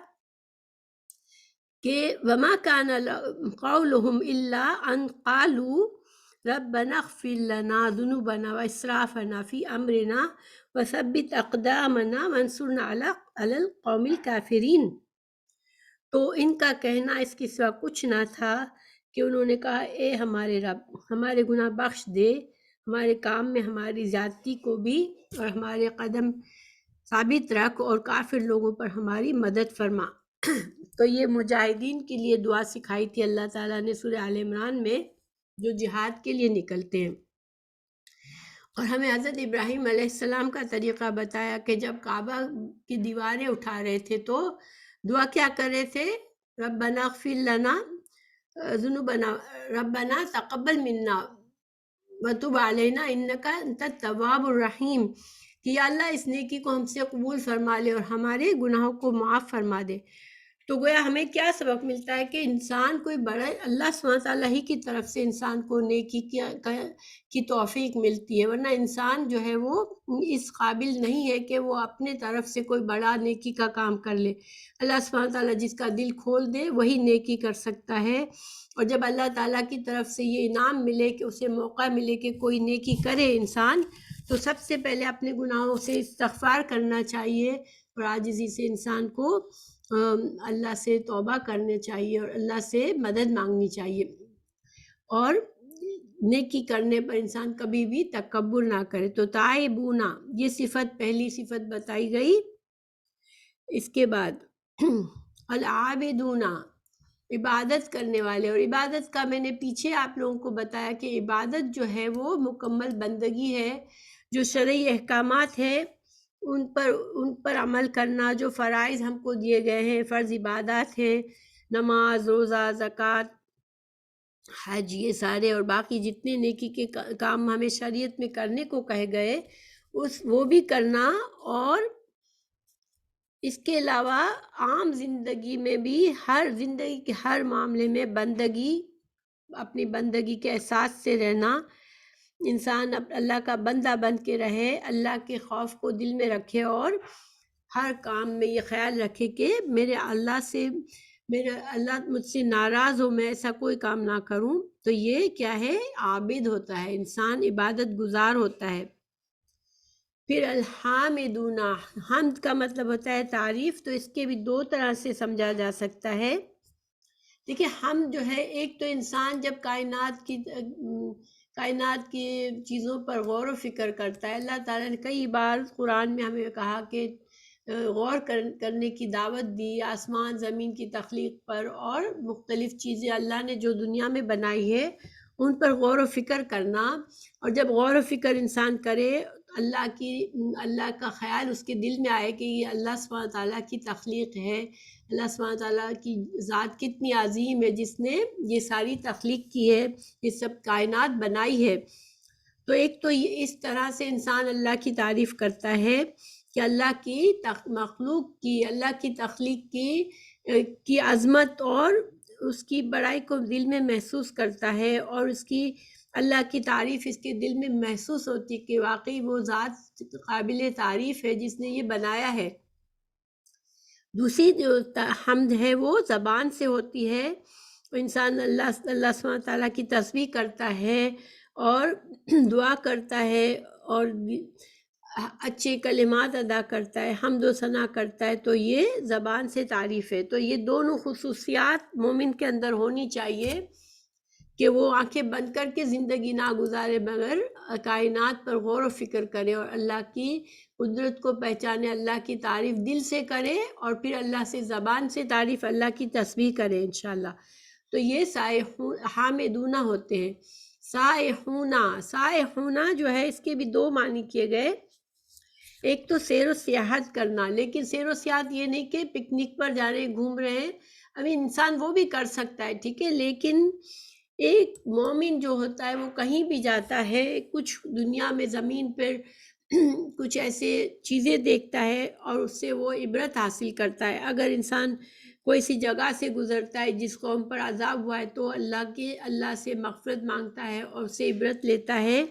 کہ وَمَا كَانَ قَوْلُهُمْ إِلَّا أَنْ قَالُوا رَبَّنَا اغْفِرْ لَنَا ذُنُوبَنَا وَإِسْرَافَنَا فِي أَمْرِنَا وَثَبِّتْ أَقْدَامَنَا وَانصُرْنَا عَلَى الْقَوْمِ الْكَافِرِينَ. تو ان کا کہنا اس کے سوا کچھ نہ تھا کہ انہوں نے کہا اے ہمارے رب، ہمارے گناہ بخش دے، ہمارے کام میں ہماری زیادتی کو بھی اور ہمارے قدم ثابت رکھ، اور کافر لوگوں پر ہماری مدد فرما. تو یہ مجاہدین کے لیے دعا سکھائی تھی اللہ تعالیٰ نے سورہ آل عمران میں، جو جہاد کے لیے نکلتے ہیں. اور ہمیں حضرت ابراہیم علیہ السلام کا طریقہ بتایا کہ جب کعبہ کی دیواریں اٹھا رہے تھے تو دعا کیا کر رہے تھے؟ ربنا اغفر لنا ذنوبنا، ربنا تقبل منا وتب علینا انک انت التواب الرحیم، کہ یا اللہ اس نیکی کو ہم سے قبول فرما لے اور ہمارے گناہوں کو معاف فرما دے. تو گویا ہمیں کیا سبق ملتا ہے کہ انسان کوئی بڑا اللہ سبحانہ تعالیٰ ہی کی طرف سے انسان کو نیکی کی توفیق ملتی ہے، ورنہ انسان جو ہے وہ اس قابل نہیں ہے کہ وہ اپنے طرف سے کوئی بڑا نیکی کا کام کر لے. اللہ سبحانہ تعالیٰ جس کا دل کھول دے وہی نیکی کر سکتا ہے. اور جب اللہ تعالیٰ کی طرف سے یہ انعام ملے کہ اسے موقع ملے کہ کوئی نیکی کرے انسان، تو سب سے پہلے اپنے گناہوں سے استغفار کرنا چاہیے، اور عاجزی سے انسان کو اللہ سے توبہ کرنے چاہیے اور اللہ سے مدد مانگنی چاہیے، اور نیکی کرنے پر انسان کبھی بھی تکبر نہ کرے. تو تائبونا یہ صفت، پہلی صفت بتائی گئی. اس کے بعد العابدونا، عبادت کرنے والے. اور عبادت کا میں نے پیچھے آپ لوگوں کو بتایا کہ عبادت جو ہے وہ مکمل بندگی ہے، جو شرعی احکامات ہے ان پر عمل کرنا، جو فرائض ہم کو دیے گئے ہیں، فرض عبادات ہیں، نماز، روزہ، زکوٰۃ، حج، یہ سارے، اور باقی جتنے نیکی کے کام ہمیں شریعت میں کرنے کو کہے گئے وہ بھی کرنا. اور اس کے علاوہ عام زندگی میں بھی زندگی کے ہر معاملے میں بندگی، اپنی بندگی کے احساس سے رہنا، انسان اللہ کا بندہ بن کے رہے، اللہ کے خوف کو دل میں رکھے، اور ہر کام میں یہ خیال رکھے کہ میرے اللہ مجھ سے ناراض ہو، میں ایسا کوئی کام نہ کروں. تو یہ کیا ہے؟ عابد ہوتا ہے انسان، عبادت گزار ہوتا ہے. پھر الحامدون، حمد کا مطلب ہوتا ہے تعریف. تو اس کے بھی دو طرح سے سمجھا جا سکتا ہے. دیکھیے حمد جو ہے، ایک تو انسان جب کائنات کی چیزوں پر غور و فکر کرتا ہے. اللہ تعالیٰ نے کئی بار قرآن میں ہمیں کہا کہ غور کرنے کی دعوت دی آسمان زمین کی تخلیق پر، اور مختلف چیزیں اللہ نے جو دنیا میں بنائی ہے ان پر غور و فکر کرنا. اور جب غور و فکر انسان کرے، اللہ کا خیال اس کے دل میں آئے کہ یہ اللہ سبحانہ تعالیٰ کی تخلیق ہے، اللہ سبحانہ تعالیٰ کی ذات کتنی عظیم ہے جس نے یہ ساری تخلیق کی ہے، یہ سب کائنات بنائی ہے. تو ایک تو اس طرح سے انسان اللہ کی تعریف کرتا ہے کہ اللہ کی مخلوق کی، اللہ کی تخلیق کی عظمت اور اس کی بڑائی کو دل میں محسوس کرتا ہے اور اس کی اللہ کی تعریف اس کے دل میں محسوس ہوتی کہ واقعی وہ ذات قابل تعریف ہے جس نے یہ بنایا ہے۔ دوسری جو حمد ہے وہ زبان سے ہوتی ہے، انسان اللہ سبحانہ تعالیٰ کی تسبیح کرتا ہے اور دعا کرتا ہے اور اچھے کلمات ادا کرتا ہے، حمد و ثنا کرتا ہے، تو یہ زبان سے تعریف ہے۔ تو یہ دونوں خصوصیات مومن کے اندر ہونی چاہیے کہ وہ آنکھیں بند کر کے زندگی نہ گزارے مگر کائنات پر غور و فکر کرے اور اللہ کی قدرت کو پہچانے، اللہ کی تعریف دل سے کرے اور پھر اللہ سے زبان سے تعریف، اللہ کی تسبیح کرے انشاءاللہ۔ تو یہ سائحون حامدونہ ہوتے ہیں۔ سائحونہ جو ہے اس کے بھی دو معنی کیے گئے، ایک تو سیر و سیاحت کرنا، لیکن سیر و سیاحت یہ نہیں کہ پکنک پر جا رہے ہیں گھوم رہے ہیں، ابھی انسان وہ بھی کر سکتا ہے، ٹھیک ہے، لیکن ایک مومن جو ہوتا ہے وہ کہیں بھی جاتا ہے، کچھ دنیا میں زمین پر کچھ ایسے چیزیں دیکھتا ہے اور اس سے وہ عبرت حاصل کرتا ہے۔ اگر انسان کوئی سی جگہ سے گزرتا ہے جس قوم پر عذاب ہوا ہے تو اللہ سے مغفرت مانگتا ہے اور اس سے عبرت لیتا ہے۔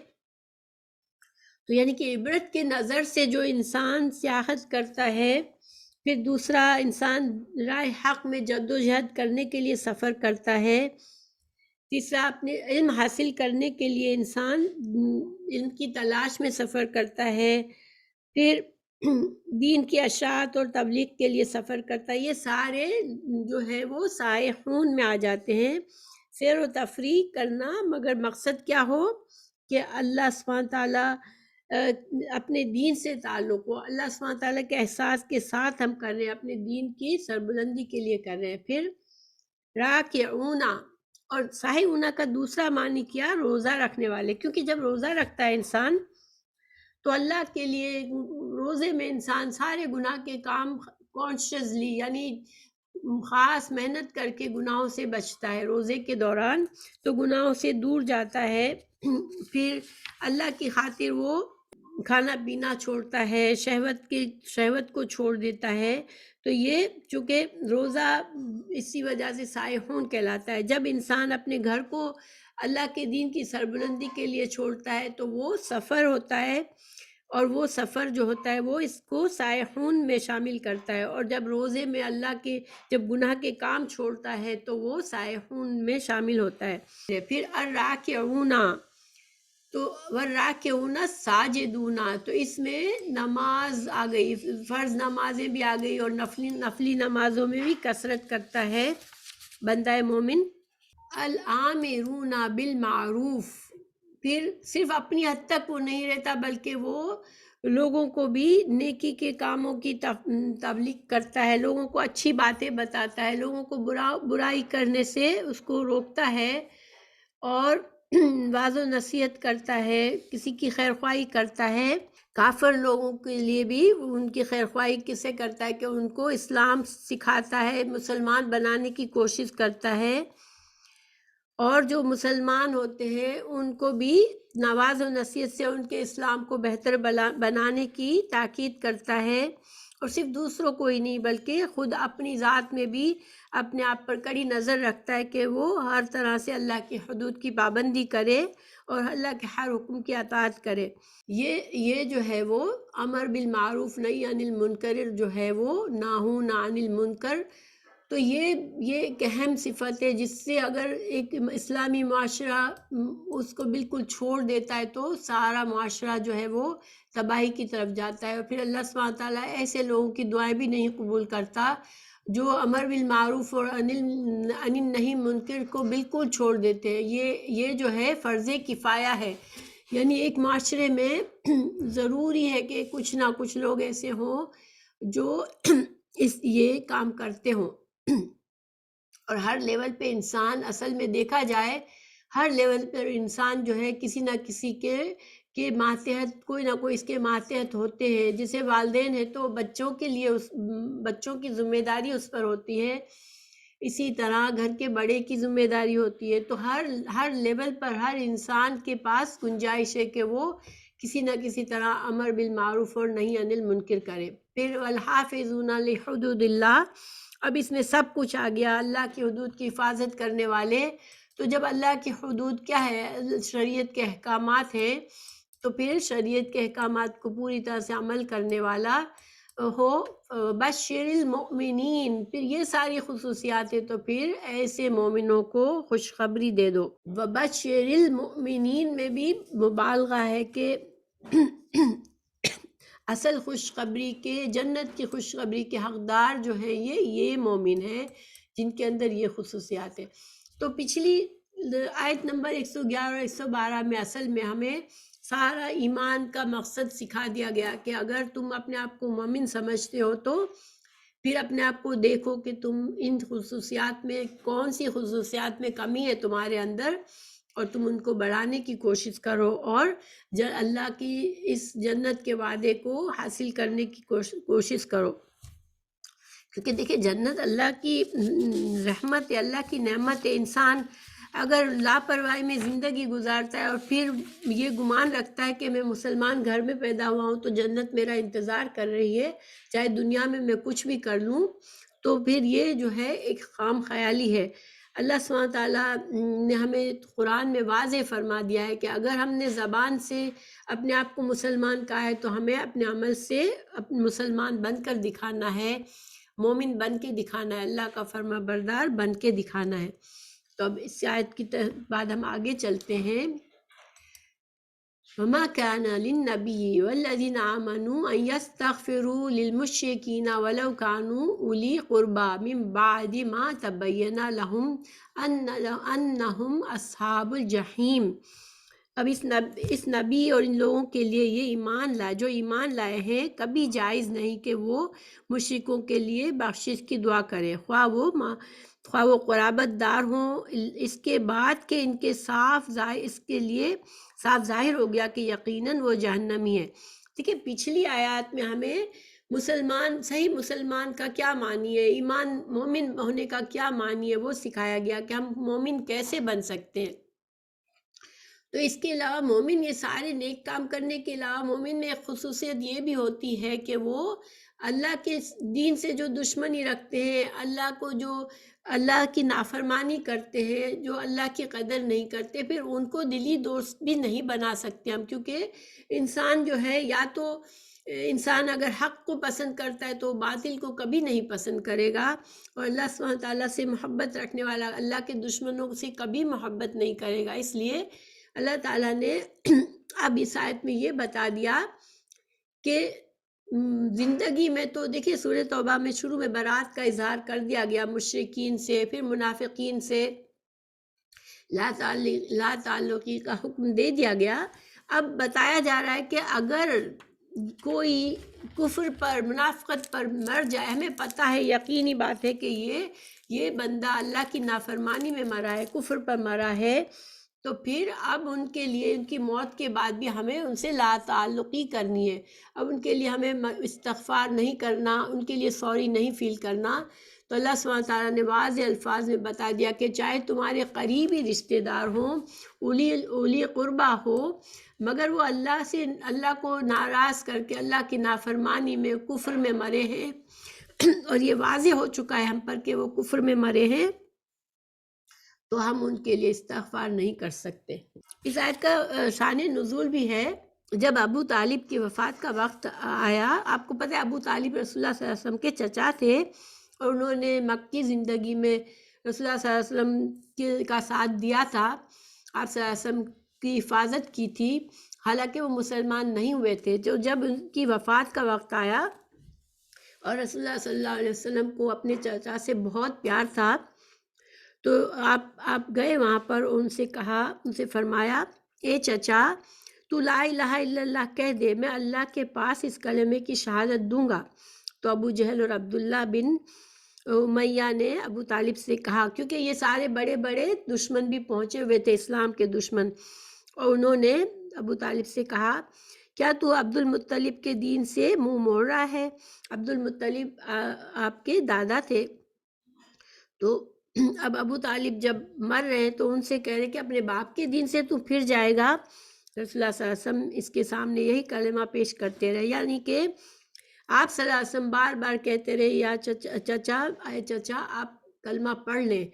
تو یعنی کہ عبرت کے نظر سے جو انسان سیاحت کرتا ہے، پھر دوسرا انسان راہ حق میں جد و جہد کرنے کے لیے سفر کرتا ہے، تیسرا اپنے علم حاصل کرنے کے لیے انسان علم کی تلاش میں سفر کرتا ہے، پھر دین کی اشاعت اور تبلیغ کے لیے سفر کرتا ہے۔ یہ سارے جو ہے وہ سائحون میں آ جاتے ہیں، سیر و تفریح کرنا، مگر مقصد کیا ہو کہ اللہ سبحانہ تعالیٰ اپنے دین سے تعلق ہو، اللہ سبحانہ تعالیٰ کے احساس کے ساتھ ہم کر رہے ہیں، اپنے دین کی سربلندی کے لیے کر رہے ہیں۔ پھر راکعون، اور سائحون کا دوسرا معنی کیا، روزہ رکھنے والے، کیونکہ جب روزہ رکھتا ہے انسان تو اللہ کے لیے روزے میں انسان سارے گناہ کے کام کانشیسلی یعنی خاص محنت کر کے گناہوں سے بچتا ہے روزے کے دوران، تو گناہوں سے دور جاتا ہے، پھر اللہ کی خاطر وہ کھانا پینا چھوڑتا ہے، شہوت کو چھوڑ دیتا ہے۔ تو یہ چونکہ روزہ اسی وجہ سے سائحون کہلاتا ہے۔ جب انسان اپنے گھر کو اللہ کے دین کی سربلندی کے لیے چھوڑتا ہے تو وہ سفر ہوتا ہے، اور وہ سفر جو ہوتا ہے وہ اس کو سائحون میں شامل کرتا ہے، اور جب روزے میں اللہ کے جب گناہ کے کام چھوڑتا ہے تو وہ سائحون میں شامل ہوتا ہے۔ پھر الراکعون، تو والراکعون ساجدون، تو اس میں نماز آ گئی، فرض نمازیں بھی آ گئی اور نفلی نمازوں میں بھی کثرت کرتا ہے بندہ مومن۔ العامرون بالمعروف، پھر صرف اپنی حد تک وہ نہیں رہتا بلکہ وہ لوگوں کو بھی نیکی کے کاموں کی تبلیغ کرتا ہے، لوگوں کو اچھی باتیں بتاتا ہے، لوگوں کو برائی کرنے سے اس کو روکتا ہے اور واعظ و نصیحت کرتا ہے، کسی کی خیرخواہی کرتا ہے۔ کافر لوگوں کے لیے بھی ان کی خیرخواہی کسے کرتا ہے کہ ان کو اسلام سکھاتا ہے، مسلمان بنانے کی کوشش کرتا ہے، اور جو مسلمان ہوتے ہیں ان کو بھی نواز و نصیحت سے ان کے اسلام کو بہتر بنانے کی تاکید کرتا ہے، اور صرف دوسروں کو ہی نہیں بلکہ خود اپنی ذات میں بھی اپنے آپ پر کڑی نظر رکھتا ہے کہ وہ ہر طرح سے اللہ کی حدود کی پابندی کرے اور اللہ کے ہر حکم کی اطاعت کرے۔ یہ جو ہے وہ امر بالمعروف نہی عن المنکر جو ہے وہ ناہون عن المنکر، تو یہ ایک اہم صفت ہے جس سے اگر ایک اسلامی معاشرہ اس کو بالکل چھوڑ دیتا ہے تو سارا معاشرہ جو ہے وہ تباہی کی طرف جاتا ہے، اور پھر اللہ سبحانہ تعالیٰ ایسے لوگوں کی دعائیں بھی نہیں قبول کرتا جو امر بالمعروف اور عن النہی منکر کو بالکل چھوڑ دیتے ہیں۔ یہ جو ہے فرض کفایہ ہے، یعنی ایک معاشرے میں ضروری ہے کہ کچھ نہ کچھ لوگ ایسے ہوں جو یہ کام کرتے ہوں، اور ہر لیول پہ انسان اصل میں دیکھا جائے ہر لیول پر انسان جو ہے کسی نہ کسی کے ماتحت کوئی نہ کوئی اس کے ماتحت ہوتے ہیں، جیسے والدین ہیں تو بچوں کے لیے بچوں کی ذمہ داری اس پر ہوتی ہے، اسی طرح گھر کے بڑے کی ذمہ داری ہوتی ہے، تو ہر لیول پر ہر انسان کے پاس گنجائش ہے کہ وہ کسی نہ کسی طرح امر بالمعروف اور نہی عن المنکر کرے۔ پھر والحافظون لحدود اللہ، اب اس میں سب کچھ آ گیا، اللہ کی حدود کی حفاظت کرنے والے۔ تو جب اللہ کی حدود کیا ہے، شریعت کے احکامات ہیں، تو پھر شریعت کے احکامات کو پوری طرح سے عمل کرنے والا ہو۔ بشر المؤمنین، پھر یہ ساری خصوصیات ہیں، تو پھر ایسے مومنوں کو خوشخبری دے دو۔ وبشر المؤمنین میں بھی مبالغہ ہے کہ اصل خوشخبری کے، جنت کی خوشخبری کے حقدار جو ہیں یہ مومن ہیں جن کے اندر یہ خصوصیات ہیں۔ تو پچھلی آیت نمبر 111 اور 112 میں اصل میں ہمیں سارا ایمان کا مقصد سکھا دیا گیا کہ اگر تم اپنے آپ کو مومن سمجھتے ہو تو پھر اپنے آپ کو دیکھو کہ تم ان خصوصیات میں کون سی خصوصیات میں کمی ہے تمہارے اندر، اور تم ان کو بڑھانے کی کوشش کرو، اور اللہ کی اس جنت کے وعدے کو حاصل کرنے کی کوشش کرو۔ کیونکہ دیکھیں جنت اللہ کی رحمت ہے، اللہ کی نعمت ہے۔ انسان اگر لاپرواہی میں زندگی گزارتا ہے اور پھر یہ گمان رکھتا ہے کہ میں مسلمان گھر میں پیدا ہوا ہوں تو جنت میرا انتظار کر رہی ہے، چاہے دنیا میں کچھ بھی کر لوں، تو پھر یہ جو ہے ایک خام خیالی ہے۔ اللہ سبحانہ تعالیٰ نے ہمیں قرآن میں واضح فرما دیا ہے کہ اگر ہم نے زبان سے اپنے آپ کو مسلمان کہا ہے تو ہمیں اپنے عمل سے مسلمان بن کر دکھانا ہے، مومن بن کے دکھانا ہے، اللہ کا فرما بردار بن کے دکھانا ہے۔ تو اب اس آیت کی بعد ہم آگے چلتے ہیں۔ وَمَا كَانَ لِلنَّبِيِّ وَالَّذِينَ آمَنُوا أَن يَسْتَغْفِرُوا لِلْمُشْرِكِينَ وَلَوْ كَانُوا أُولِي قُرْبَىٰ مِن بَعْدِ مَا تَبَيَّنَ لَهُمْ أَنَّهُمْ أَصْحَابُ الْجَحِيمِ۔ اب اس نبی اور ان لوگوں کے لیے یہ جو ایمان لائے ہیں، کبھی جائز نہیں کہ وہ مشرکوں کے لیے بخشش کی دعا کرے، خواہ وہ قرابت دار ہوں، اس کے بعد کہ ان کے اس کے لیے صاف ظاہر ہو گیا کہ یقیناً وہ جہنمی ہے۔ دیکھیں پچھلی آیات میں ہمیں صحیح مسلمان کا کیا معنی ہے، ایمان مومن ہونے کا کیا معنی ہے، وہ سکھایا گیا کہ ہم مومن کیسے بن سکتے ہیں۔ تو اس کے علاوہ مومن یہ سارے نیک کام کرنے کے علاوہ مومن میں ایک خصوصیت یہ بھی ہوتی ہے کہ وہ اللہ کے دین سے جو دشمنی رکھتے ہیں، اللہ کی نافرمانی کرتے ہیں، جو اللہ کی قدر نہیں کرتے، پھر ان کو دلی دوست بھی نہیں بنا سکتے ہم، کیونکہ انسان جو ہے یا تو انسان اگر حق کو پسند کرتا ہے تو باطل کو کبھی نہیں پسند کرے گا، اور اللہ سبحانہ تعالیٰ سے محبت رکھنے والا اللہ کے دشمنوں سے کبھی محبت نہیں کرے گا۔ اس لیے اللہ تعالیٰ نے اب اس آیت میں یہ بتا دیا کہ زندگی میں تو دیکھیں سورہ توبہ میں شروع میں برات کا اظہار کر دیا گیا مشرکین سے، پھر منافقین سے لا تعلقی کا حکم دے دیا گیا۔ اب بتایا جا رہا ہے کہ اگر کوئی کفر پر منافقت پر مر جائے، ہمیں پتہ ہے، یقینی بات ہے کہ یہ بندہ اللہ کی نافرمانی میں مرا ہے، کفر پر مرا ہے، تو پھر اب ان کے لیے ان کی موت کے بعد بھی ہمیں ان سے لا تعلقی کرنی ہے۔ اب ان کے لیے ہمیں استغفار نہیں کرنا، ان کے لیے سوری نہیں فیل کرنا۔ تو اللہ سبحانہ تعالیٰ نے واضح الفاظ میں بتا دیا کہ چاہے تمہارے قریبی رشتہ دار ہوں، اولی قربا ہو، مگر وہ اللہ کو ناراض کر کے اللہ کی نافرمانی میں کفر میں مرے ہیں، اور یہ واضح ہو چکا ہے ہم پر کہ وہ کفر میں مرے ہیں، تو ہم ان کے لیے استغفار نہیں کر سکتے۔ اس آیت کا شان نزول بھی ہے، جب ابو طالب کی وفات کا وقت آیا، آپ کو پتہ ہے ابو طالب رسول اللہ صلی اللہ علیہ وسلم کے چچا تھے، اور انہوں نے مکی زندگی میں رسول اللہ صلی اللہ علیہ وسلم کا ساتھ دیا تھا، آپ صلی اللہ علیہ وسلم کی حفاظت کی تھی، حالانکہ وہ مسلمان نہیں ہوئے تھے۔ جب ان کی وفات کا وقت آیا اور رسول اللہ صلی اللہ علیہ وسلم کو اپنے چچا سے بہت پیار تھا، تو آپ گئے وہاں پر، ان سے فرمایا، اے چچا تو لا الہ الا اللہ کہہ دے، میں اللہ کے پاس اس کلمے کی شہادت دوں گا۔ تو ابو جہل اور عبداللہ بن امیہ نے ابو طالب سے کہا، کیونکہ یہ سارے بڑے بڑے دشمن بھی پہنچے ہوئے تھے، اسلام کے دشمن، اور انہوں نے ابو طالب سے کہا، کیا تو عبد المطلب کے دین سے منہ موڑ رہا ہے؟ عبد المطلب آپ کے دادا تھے۔ تو اب ابو طالب جب مر رہے ہیں تو ان سے کہہ رہے کہ اپنے باپ کے دین سے تو پھر جائے گا۔ رسول اللہ صلی اللہ علیہ وسلم اس کے سامنے یہی کلمہ پیش کرتے رہے، یعنی کہ آپ صلی اللہ علیہ وسلم بار بار کہتے رہے یا چچا اے چچا آپ کلمہ پڑھ لیں،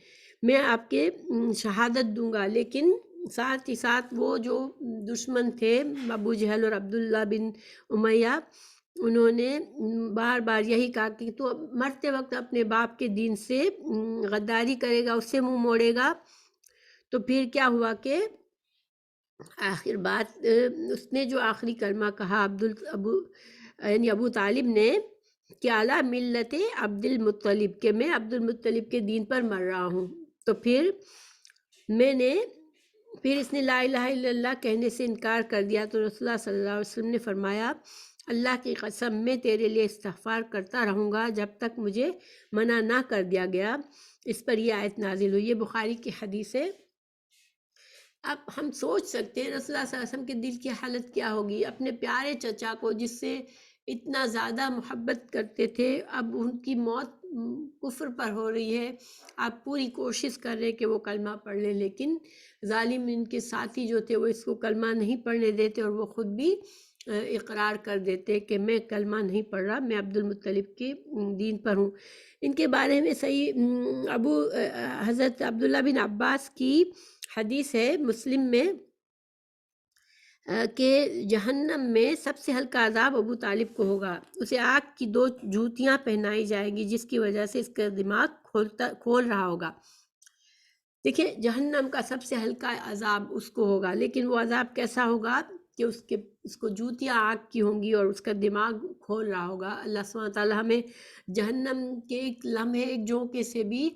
میں آپ کے شہادت دوں گا۔ لیکن ساتھ ہی ساتھ وہ جو دشمن تھے ابو جہل اور عبداللہ بن امیہ، انہوں نے بار بار یہی کہا کہ تو مرتے وقت اپنے باپ کے دین سے غداری کرے گا، اس سے منہ موڑے گا۔ تو پھر کیا ہوا کہ آخر بات اس نے جو آخری کلمہ کہا یعنی ابو طالب نے کہ اعلیٰ ملت عبد المطلب، کہ میں عبد المطلب کے دین پر مر رہا ہوں۔ تو پھر اس نے لا الہ الا اللہ کہنے سے انکار کر دیا۔ تو رسول اللہ صلی اللہ علیہ وسلم نے فرمایا اللہ کی قسم میں تیرے لیے استغفار کرتا رہوں گا جب تک مجھے منع نہ کر دیا گیا۔ اس پر یہ آیت نازل ہوئی۔ یہ بخاری کی حدیث ہے۔ اب ہم سوچ سکتے ہیں رسول اللہ صلی اللہ علیہ وسلم کے دل کی حالت کیا ہوگی، اپنے پیارے چچا کو جس سے اتنا زیادہ محبت کرتے تھے، اب ان کی موت کفر پر ہو رہی ہے، آپ پوری کوشش کر رہے کہ وہ کلمہ پڑھ لیں، لیکن ظالم ان کے ساتھی جو تھے وہ اس کو کلمہ نہیں پڑھنے دیتے اور وہ خود بھی اقرار کر دیتے کہ میں کلمہ نہیں پڑھ رہا، میں عبد المطلب کے دین پر ہوں۔ ان کے بارے میں صحیح حضرت عبداللہ بن عباس کی حدیث ہے مسلم میں کہ جہنم میں سب سے ہلکا عذاب ابو طالب کو ہوگا، اسے آگ کی 2 جوتیاں پہنائی جائیں گی جس کی وجہ سے اس کا دماغ کھول رہا ہوگا۔ دیکھیں جہنم کا سب سے ہلکا عذاب اس کو ہوگا، لیکن وہ عذاب کیسا ہوگا کہ اس کو جوتیاں آگ کی ہوں گی اور اس کا دماغ کھول رہا ہوگا۔ اللہ سبحانہ تعالیٰ ہمیں جہنم کے ایک لمحے ایک جھونکے سے بھی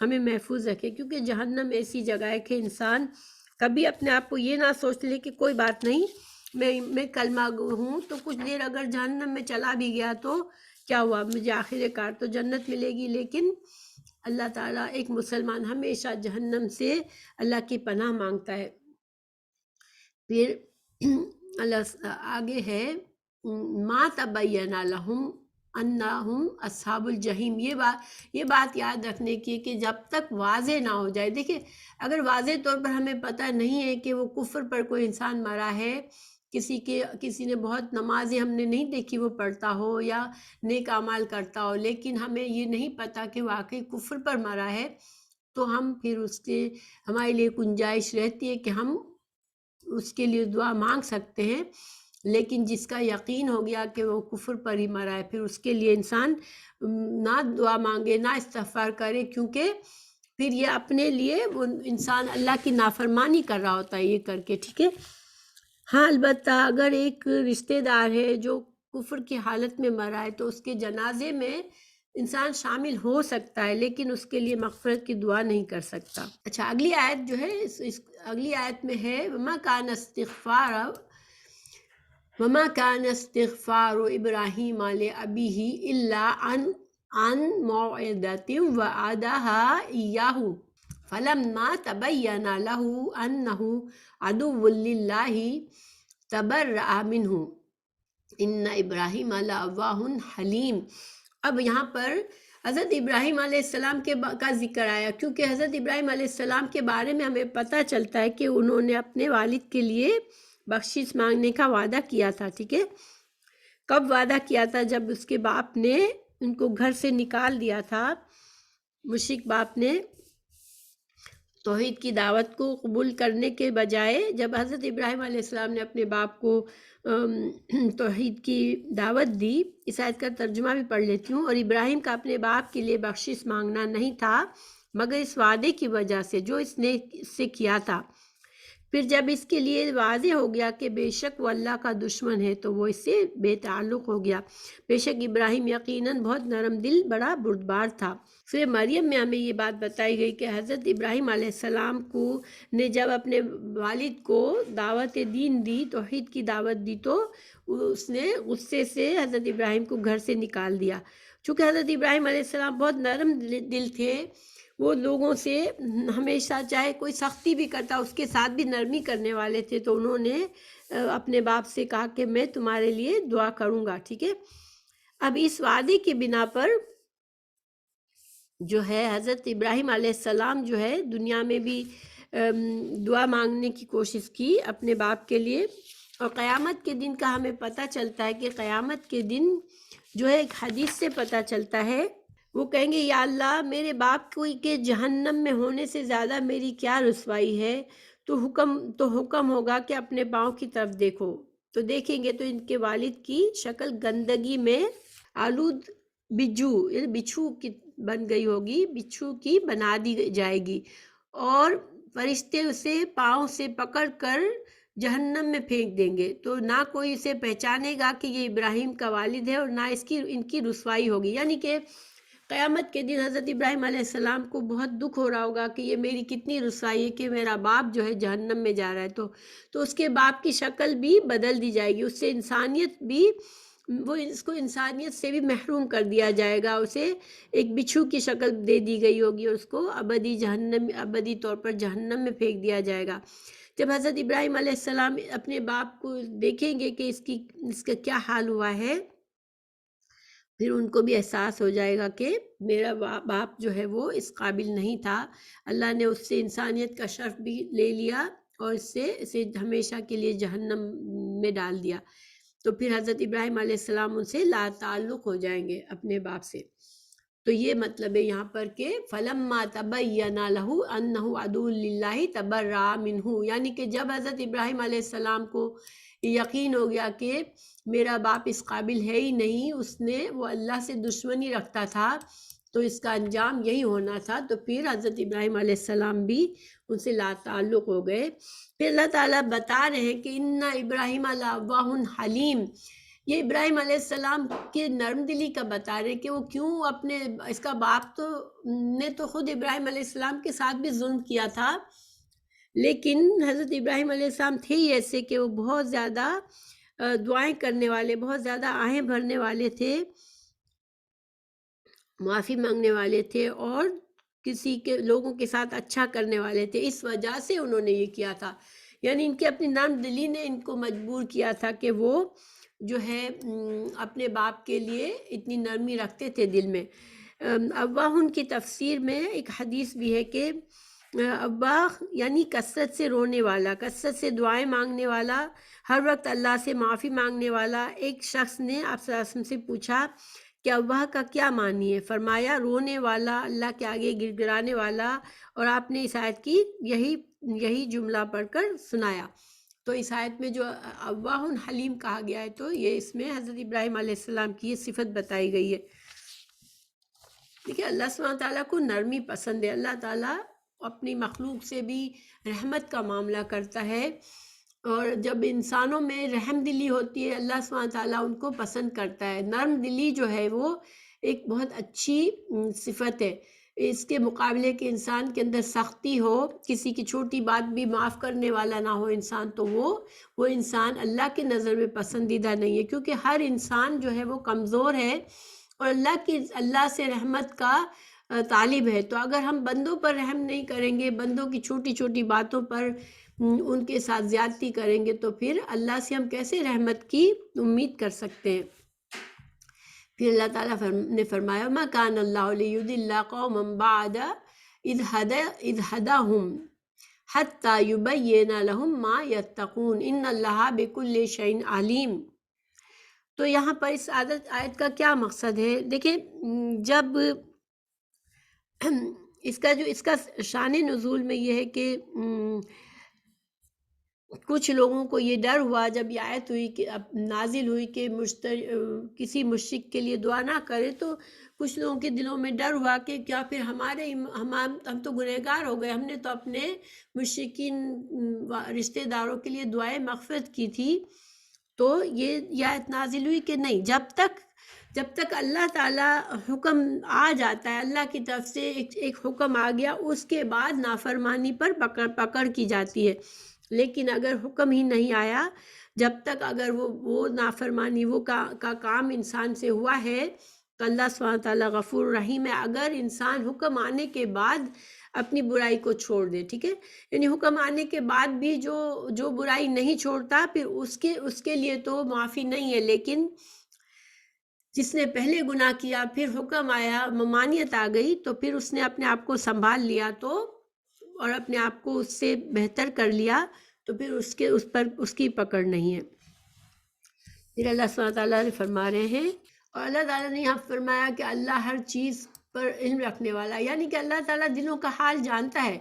ہمیں محفوظ رکھے، کیونکہ جہنم ایسی جگہ ہے کہ انسان کبھی اپنے آپ کو یہ نہ سوچ لے کہ کوئی بات نہیں میں کلمہ ہوں تو کچھ دیر اگر جہنم میں چلا بھی گیا تو کیا ہوا، مجھے آخر کار تو جنت ملے گی۔ لیکن اللہ تعالیٰ ایک مسلمان ہمیشہ جہنم سے اللہ کی پناہ مانگتا ہے۔ پھر اللہ آگے ہے ما تبین لہم انہم اصحاب الجحیم، یہ بات یاد رکھنے کی کہ جب تک واضح نہ ہو جائے، دیکھیں اگر واضح طور پر ہمیں پتہ نہیں ہے کہ وہ کفر پر کوئی انسان مرا ہے، کسی نے بہت نمازیں ہم نے نہیں دیکھی وہ پڑھتا ہو یا نیک اعمال کرتا ہو، لیکن ہمیں یہ نہیں پتہ کہ واقعی کفر پر مرا ہے، تو ہم پھر ہمارے لیے گنجائش رہتی ہے کہ ہم اس کے لیے دعا مانگ سکتے ہیں۔ لیکن جس کا یقین ہو گیا کہ وہ کفر پر ہی مرا ہے، پھر اس کے لیے انسان نہ دعا مانگے نہ استغفار کرے، کیونکہ پھر یہ اپنے لیے وہ انسان اللہ کی نافرمانی کر رہا ہوتا ہے یہ کر کے، ٹھیک ہے۔ ہاں البتہ اگر ایک رشتہ دار ہے جو کفر کی حالت میں مرا ہے تو اس کے جنازے میں انسان شامل ہو سکتا ہے، لیکن اس کے لیے مغفرت کی دعا نہیں کر سکتا۔ اچھا اگلی آیت جو ہے اگلی آیت میں ہے وَمَا كَانَ اسْتِغْفَارُ إِبْرَاهِيمَ لِأَبِيهِ إِلَّا عَنْ مَوْعِدَةٍ وَعَدَهَا إِيَّاهُ فَلَمَّا تَبَيَّنَ لَهُ أَنَّهُ عَدُوٌّ لِلَّهِ تَبَرَّأَ مِنْهُ إِنَّ إِبْرَاهِيمَ لَأَوَّاهٌ حَلِيمٌ۔ اب یہاں پر حضرت ابراہیم علیہ السلام کا ذکر آیا، کیونکہ حضرت ابراہیم علیہ السلام کے بارے میں ہمیں پتہ چلتا ہے کہ انہوں نے اپنے والد کے لیے بخشش مانگنے کا وعدہ کیا تھا، ٹھیک ہے۔ کب وعدہ کیا تھا؟ جب اس کے باپ نے ان کو گھر سے نکال دیا تھا، مشرک باپ نے توحید کی دعوت کو قبول کرنے کے بجائے جب حضرت ابراہیم علیہ السلام نے اپنے باپ کو توحید کی دعوت دی، اس آیت کا ترجمہ بھی پڑھ لیتی ہوں، اور ابراہیم کا اپنے باپ کے لیے بخشش مانگنا نہیں تھا مگر اس وعدے کی وجہ سے جو اس نے اس سے کیا تھا۔ پھر جب اس کے لیے واضح ہو گیا کہ بے شک وہ اللہ کا دشمن ہے تو وہ اس سے بے تعلق ہو گیا۔ بے شک ابراہیم یقیناً بہت نرم دل بڑا بردبار تھا۔ سورہ مریم میں ہمیں یہ بات بتائی گئی کہ حضرت ابراہیم علیہ السلام نے جب اپنے والد کو دعوت دین دی، توحید کی دعوت دی، تو اس نے غصے سے حضرت ابراہیم کو گھر سے نکال دیا۔ چونکہ حضرت ابراہیم علیہ السلام بہت نرم دل تھے، وہ لوگوں سے ہمیشہ چاہے کوئی سختی بھی کرتا اس کے ساتھ بھی نرمی کرنے والے تھے، تو انہوں نے اپنے باپ سے کہا کہ میں تمہارے لیے دعا کروں گا، ٹھیک ہے۔ اب اس وعدے کی بنا پر جو ہے حضرت ابراہیم علیہ السلام جو ہے دنیا میں بھی دعا مانگنے کی کوشش کی اپنے باپ کے لیے، اور قیامت کے دن کا ہمیں پتہ چلتا ہے کہ قیامت کے دن جو ہے ایک حدیث سے پتہ چلتا ہے، وہ کہیں گے یا اللہ میرے باپ کو کے جہنم میں ہونے سے زیادہ میری کیا رسوائی ہے، تو حکم ہوگا کہ اپنے پاؤں کی طرف دیکھو، تو دیکھیں گے تو ان کے والد کی شکل گندگی میں آلود بچھو کی بن گئی ہوگی، بچھو کی بنا دی جائے گی، اور فرشتے اسے پاؤں سے پکڑ کر جہنم میں پھینک دیں گے، تو نہ کوئی اسے پہچانے گا کہ یہ ابراہیم کا والد ہے، اور نہ ان کی رسوائی ہوگی۔ یعنی کہ قیامت کے دن حضرت ابراہیم علیہ السلام کو بہت دکھ ہو رہا ہوگا کہ یہ میری کتنی رسوائی ہے کہ میرا باپ جو ہے جہنم میں جا رہا ہے، تو اس کے باپ کی شکل بھی بدل دی جائے گی، اس سے انسانیت بھی، اس کو انسانیت سے بھی محروم کر دیا جائے گا، اسے ایک بچھو کی شکل دے دی گئی ہوگی، اور اس کو ابدی طور پر جہنم میں پھینک دیا جائے گا۔ جب حضرت ابراہیم علیہ السلام اپنے باپ کو دیکھیں گے کہ اس کا کیا حال ہوا ہے، پھر ان کو بھی احساس ہو جائے گا کہ میرا باپ جو ہے وہ اس قابل نہیں تھا، اللہ نے اس سے انسانیت کا شرف بھی لے لیا اور اسے ہمیشہ کے لیے جہنم میں ڈال دیا، تو پھر حضرت ابراہیم علیہ السلام ان سے لا تعلق ہو جائیں گے اپنے باپ سے۔ تو یہ مطلب ہے یہاں پر کہ فَلَمَّا تَبَيَّنَ لَهُ أَنَّهُ عَدُوٌّ لِلَّهِ تَبَرَّأَ مِنْهُ، یعنی کہ جب حضرت ابراہیم علیہ السلام کو یقین ہو گیا کہ میرا باپ اس قابل ہے ہی نہیں، وہ اللہ سے دشمنی رکھتا تھا، تو اس کا انجام یہی ہونا تھا، تو پھر حضرت ابراہیم علیہ السلام بھی ان سے لا تعلق ہو گئے۔ پھر اللہ تعالیٰ بتا رہے ہیں کہ اِنَّ إِبْرَاهِيمَ لَأَوَّاهٌ حَلِيمٌ، یہ ابراہیم علیہ السلام کے نرم دلی کا بتا رہے کہ وہ کیوں اس کا باپ نے تو خود ابراہیم علیہ السلام کے ساتھ بھی ظلم کیا تھا، لیکن حضرت ابراہیم علیہ السلام تھے ہی ایسے کہ وہ بہت زیادہ دعائیں کرنے والے، بہت زیادہ آہیں بھرنے والے تھے، معافی مانگنے والے تھے، اور لوگوں کے ساتھ اچھا کرنے والے تھے، اس وجہ سے انہوں نے یہ کیا تھا، یعنی ان کی اپنی نرم دلی نے ان کو مجبور کیا تھا کہ وہ جو ہے اپنے باپ کے لیے اتنی نرمی رکھتے تھے دل میں۔ اواہن کی تفسیر میں ایک حدیث بھی ہے کہ اواہ یعنی کثرت سے رونے والا، کثرت سے دعائیں مانگنے والا، ہر وقت اللہ سے معافی مانگنے والا۔ ایک شخص نے آپ صلی اللہ علیہ وسلم سے پوچھا کہ اواہ کا کیا معنی ہے؟ فرمایا رونے والا، اللہ کے آگے گر گرانے والا، اور آپ نے اس آیت کی یہی جملہ پڑھ کر سنایا، تو اس آیت میں جو اواہ حلیم کہا گیا ہے، تو یہ اس میں حضرت ابراہیم علیہ السلام کی یہ صفت بتائی گئی ہے۔ دیکھیں اللہ سبحانہ تعالیٰ کو نرمی پسند ہے، اللہ تعالیٰ اپنی مخلوق سے بھی رحمت کا معاملہ کرتا ہے، اور جب انسانوں میں رحم دلی ہوتی ہے اللہ سبحانہ تعالیٰ ان کو پسند کرتا ہے۔ نرم دلی جو ہے وہ ایک بہت اچھی صفت ہے، اس کے مقابلے کے انسان کے اندر سختی ہو، کسی کی چھوٹی بات بھی معاف کرنے والا نہ ہو انسان، تو وہ انسان اللہ کی نظر میں پسندیدہ نہیں ہے، کیونکہ ہر انسان جو ہے وہ کمزور ہے اور اللہ سے رحمت کا طالب ہے، تو اگر ہم بندوں پر رحم نہیں کریں گے، بندوں کی چھوٹی چھوٹی باتوں پر ان کے ساتھ زیادتی کریں گے، تو پھر اللہ سے ہم کیسے رحمت کی امید کر سکتے ہیں؟ پھر اللہ تعالیٰ نے فرمایا مَا كَانَ اللَّهُ لِيُضِلَّ قَوْمًا بَعْدَ إِذْ هَدَاهُمْ حَتَّى يُبَيِّنَ لَهُم مَا يَتَّقُونَ إِنَّ اللَّهَ بِكُلِّ شَيْءٍ عَلِيمٌ۔ تو یہاں پر اس آیت کا کیا مقصد ہے؟ دیکھیں جب اس کا شان نزول میں یہ ہے کہ کچھ لوگوں کو یہ ڈر ہوا جب یہ آیت ہوئی کہ نازل ہوئی کہ کسی مشرک کے لیے دعا نہ کرے، تو کچھ لوگوں کے دلوں میں ڈر ہوا کہ کیا پھر ہم تو گنہگار ہو گئے، ہم نے تو اپنے مشرکین رشتہ داروں کے لیے دعائیں مغفرت کی تھی، تو یہ آیت نازل ہوئی کہ نہیں، جب تک اللہ تعالیٰ حکم آ جاتا ہے، اللہ کی طرف سے ایک حکم آ گیا، اس کے بعد نافرمانی پر پکڑ کی جاتی ہے، لیکن اگر حکم ہی نہیں آیا، جب تک اگر وہ نافرمانی کا کام انسان سے ہوا ہے، تو اللہ سبحانہ تعالیٰ غفور رحیم ہے، اگر انسان حکم آنے کے بعد اپنی برائی کو چھوڑ دے، ٹھیک ہے، یعنی حکم آنے کے بعد بھی جو برائی نہیں چھوڑتا، پھر اس کے لیے تو معافی نہیں ہے، لیکن جس نے پہلے گناہ کیا، پھر حکم آیا، ممانعت آ گئی، تو پھر اس نے اپنے آپ کو سنبھال لیا اور اپنے آپ کو اس سے بہتر کر لیا، تو پھر اس کی پکڑ نہیں ہے۔ پھر اللہ سبحانہ تعالیٰ نے فرما رہے ہیں، اور اللہ تعالیٰ نے یہاں فرمایا کہ اللہ ہر چیز پر علم رکھنے والا، یعنی کہ اللہ تعالیٰ دلوں کا حال جانتا ہے۔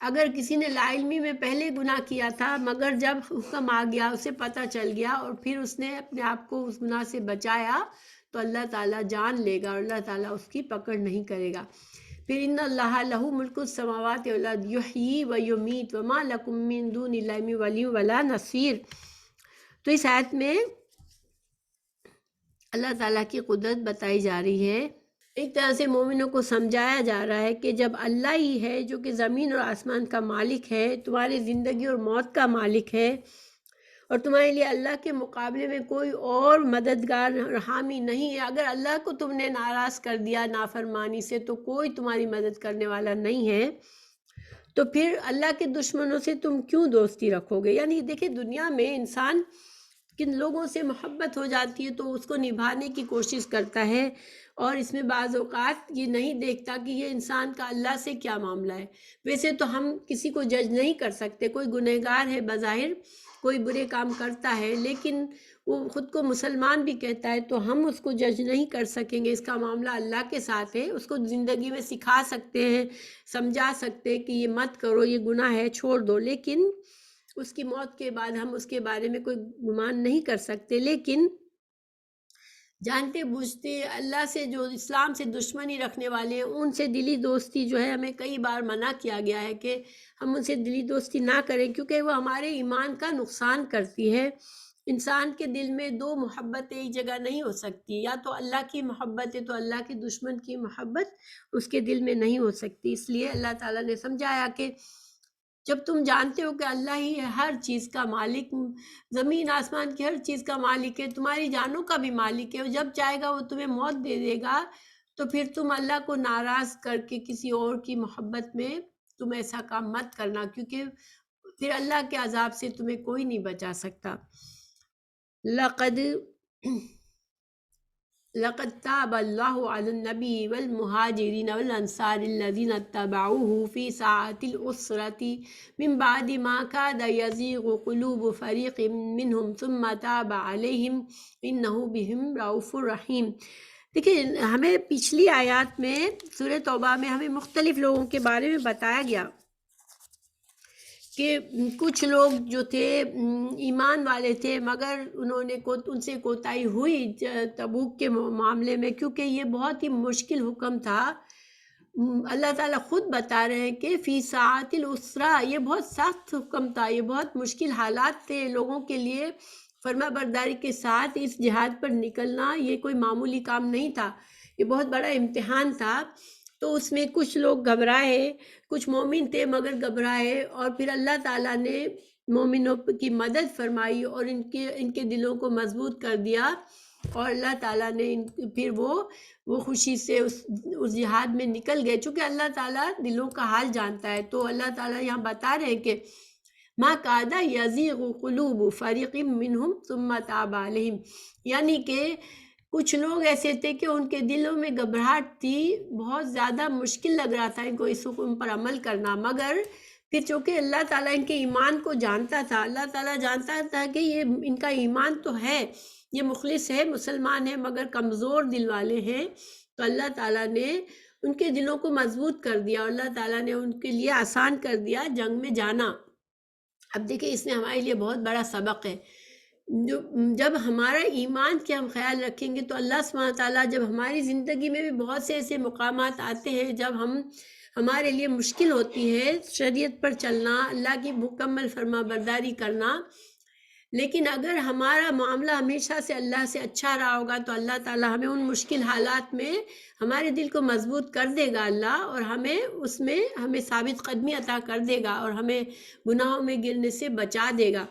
اگر کسی نے لا علمی میں پہلے گناہ کیا تھا، مگر جب حکم آ گیا، اسے پتہ چل گیا اور پھر اس نے اپنے آپ کو اس گناہ سے بچایا، تو اللہ تعالیٰ جان لے گا اور اللہ تعالیٰ اس کی پکڑ نہیں کرے گا۔ پھر ان اللہ لہ ملک السماوات والارض یحیی و یمیت وما لکم من دون اللہ من ولی ولا نصیر۔ تو اس آیت میں اللہ تعالیٰ کی قدرت بتائی جا رہی ہے۔ ایک طرح سے مومنوں کو سمجھایا جا رہا ہے کہ جب اللہ ہی ہے جو کہ زمین اور آسمان کا مالک ہے، تمہاری زندگی اور موت کا مالک ہے، اور تمہارے لیے اللہ کے مقابلے میں کوئی اور مددگار اور حامی نہیں ہے، اگر اللہ کو تم نے ناراض کر دیا نافرمانی سے تو کوئی تمہاری مدد کرنے والا نہیں ہے، تو پھر اللہ کے دشمنوں سے تم کیوں دوستی رکھو گے؟ یعنی دیکھیں، دنیا میں انسان کن لوگوں سے محبت ہو جاتی ہے تو اس کو نبھانے کی کوشش کرتا ہے، اور اس میں بعض اوقات یہ نہیں دیکھتا کہ یہ انسان کا اللہ سے کیا معاملہ ہے۔ ویسے تو ہم کسی کو جج نہیں کر سکتے، کوئی گنہگار ہے بظاہر، کوئی برے کام کرتا ہے، لیکن وہ خود کو مسلمان بھی کہتا ہے، تو ہم اس کو جج نہیں کر سکیں گے، اس کا معاملہ اللہ کے ساتھ ہے۔ اس کو زندگی میں سکھا سکتے ہیں، سمجھا سکتے ہیں کہ یہ مت کرو، یہ گناہ ہے، چھوڑ دو، لیکن اس کی موت کے بعد ہم اس کے بارے میں کوئی گمان نہیں کر سکتے۔ لیکن جانتے بوجھتے اللہ سے جو اسلام سے دشمنی رکھنے والے ہیں، ان سے دلی دوستی جو ہے ہمیں کئی بار منع کیا گیا ہے کہ ہم ان سے دلی دوستی نہ کریں، کیونکہ وہ ہمارے ایمان کا نقصان کرتی ہے۔ انسان کے دل میں دو محبت ایک جگہ نہیں ہو سکتی، یا تو اللہ کی محبت ہے تو اللہ کے دشمن کی محبت اس کے دل میں نہیں ہو سکتی۔ اس لیے اللہ تعالیٰ نے سمجھایا کہ جب تم جانتے ہو کہ اللہ ہی ہے ہر چیز کا مالک، زمین آسمان کی ہر چیز کا مالک ہے، تمہاری جانوں کا بھی مالک ہے، اور جب چاہے گا وہ تمہیں موت دے دے گا، تو پھر تم اللہ کو ناراض کر کے کسی اور کی محبت میں تم ایسا کام مت کرنا، کیونکہ پھر اللہ کے عذاب سے تمہیں کوئی نہیں بچا سکتا۔ لقد تاب اللہ علی النبی والمہاجرین والانصار الذین اتبعوه فی ساعۃ العسرۃ من بعد ما کاد یزیغ قلوب فریق منہم ثم تاب علیہم انہ بہم رؤوف رحیم۔ دیکھیں، ہمیں پچھلی آیات میں سورہ توبہ میں ہمیں مختلف لوگوں کے بارے میں بتایا گیا کہ کچھ لوگ جو تھے ایمان والے تھے، مگر انہوں نے ان سے کوتاہی ہوئی تبوک کے معاملے میں، کیونکہ یہ بہت ہی مشکل حکم تھا۔ اللہ تعالیٰ خود بتا رہے ہیں کہ فی ساعۃ العسرہ، یہ بہت سخت حکم تھا، یہ بہت مشکل حالات تھے لوگوں کے لیے۔ فرما برداری کے ساتھ اس جہاد پر نکلنا یہ کوئی معمولی کام نہیں تھا، یہ بہت بڑا امتحان تھا۔ تو اس میں کچھ لوگ گھبرائے، کچھ مومن تھے مگر گھبرائے، اور پھر اللہ تعالیٰ نے مومنوں کی مدد فرمائی اور ان کے دلوں کو مضبوط کر دیا، اور اللہ تعالیٰ نے پھر وہ خوشی سے اس جہاد میں نکل گئے، چونکہ اللہ تعالیٰ دلوں کا حال جانتا ہے۔ تو اللہ تعالیٰ یہاں بتا رہے ہیں کہ ما کاد یزیغ قلوب فریق منہم ثم تاب علیہم، یعنی کہ کچھ لوگ ایسے تھے کہ ان کے دلوں میں گھبراہٹ تھی، بہت زیادہ مشکل لگ رہا تھا ان کو اس حکم پر عمل کرنا، مگر پھر چونکہ اللہ تعالیٰ ان کے ایمان کو جانتا تھا، اللہ تعالیٰ جانتا تھا کہ یہ ان کا ایمان تو ہے، یہ مخلص ہے، مسلمان ہے، مگر کمزور دل والے ہیں، تو اللہ تعالیٰ نے ان کے دلوں کو مضبوط کر دیا، اور اللہ تعالیٰ نے ان کے لیے آسان کر دیا جنگ میں جانا۔ اب دیکھیں، اس میں ہمارے لیے بہت بڑا سبق ہے، جب ہمارا ایمان کے ہم خیال رکھیں گے تو اللہ سبحانہ تعالیٰ جب ہماری زندگی میں بھی بہت سے ایسے مقامات آتے ہیں جب ہمارے لیے مشکل ہوتی ہے شریعت پر چلنا، اللہ کی مکمل فرما برداری کرنا، لیکن اگر ہمارا معاملہ ہمیشہ سے اللہ سے اچھا رہا ہوگا تو اللہ تعالیٰ ہمیں ان مشکل حالات میں ہمارے دل کو مضبوط کر دے گا اللہ، اور ہمیں ثابت قدمی عطا کر دے گا، اور ہمیں گناہوں میں گرنے سے بچا دے گا،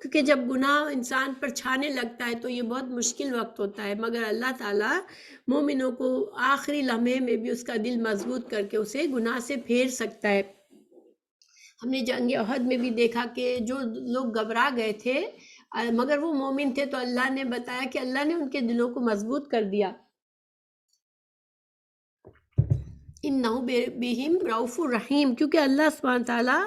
کیونکہ جب گناہ انسان پر چھانے لگتا ہے تو یہ بہت مشکل وقت ہوتا ہے، مگر اللہ تعالیٰ مومنوں کو آخری لمحے میں بھی اس کا دل مضبوط کر کے اسے گناہ سے پھیر سکتا ہے۔ ہم نے جنگ احد میں بھی دیکھا کہ جو لوگ گھبرا گئے تھے مگر وہ مومن تھے، تو اللہ نے بتایا کہ اللہ نے ان کے دلوں کو مضبوط کر دیا۔ انہ بہم رؤوف الرحیم، کیونکہ اللہ سبحانہ تعالیٰ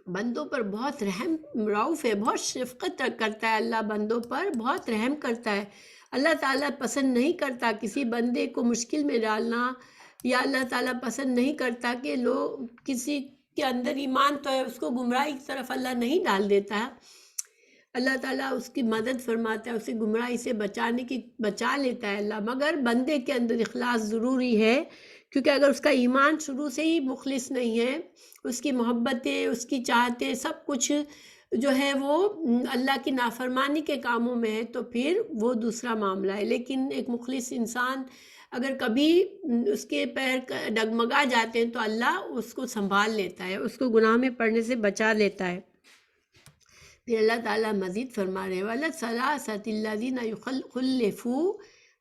بندوں پر بہت رحم رعوف ہے، بہت شفقت کرتا ہے اللہ، بندوں پر بہت رحم کرتا ہے۔ اللہ تعالیٰ پسند نہیں کرتا کسی بندے کو مشکل میں ڈالنا، یا اللہ تعالیٰ پسند نہیں کرتا کہ لوگ کسی کے اندر ایمان تو ہے اس کو گمراہی کی طرف اللہ نہیں ڈال دیتا ہے۔ اللہ تعالیٰ اس کی مدد فرماتا ہے، اسے گمراہی سے بچا لیتا ہے اللہ، مگر بندے کے اندر اخلاص ضروری ہے، کیونکہ اگر اس کا ایمان شروع سے ہی مخلص نہیں ہے، اس کی محبتیں، اس کی چاہتے، سب کچھ جو ہے وہ اللہ کی نافرمانی کے کاموں میں ہے، تو پھر وہ دوسرا معاملہ ہے۔ لیکن ایک مخلص انسان اگر کبھی اس کے پیر ڈگمگا جاتے ہیں تو اللہ اس کو سنبھال لیتا ہے، اس کو گناہ میں پڑنے سے بچا لیتا ہے۔ پھر اللہ تعالیٰ مزید فرما رہے وَلَثَلَاثَةِ الَّذِينَ خُلِّفُوا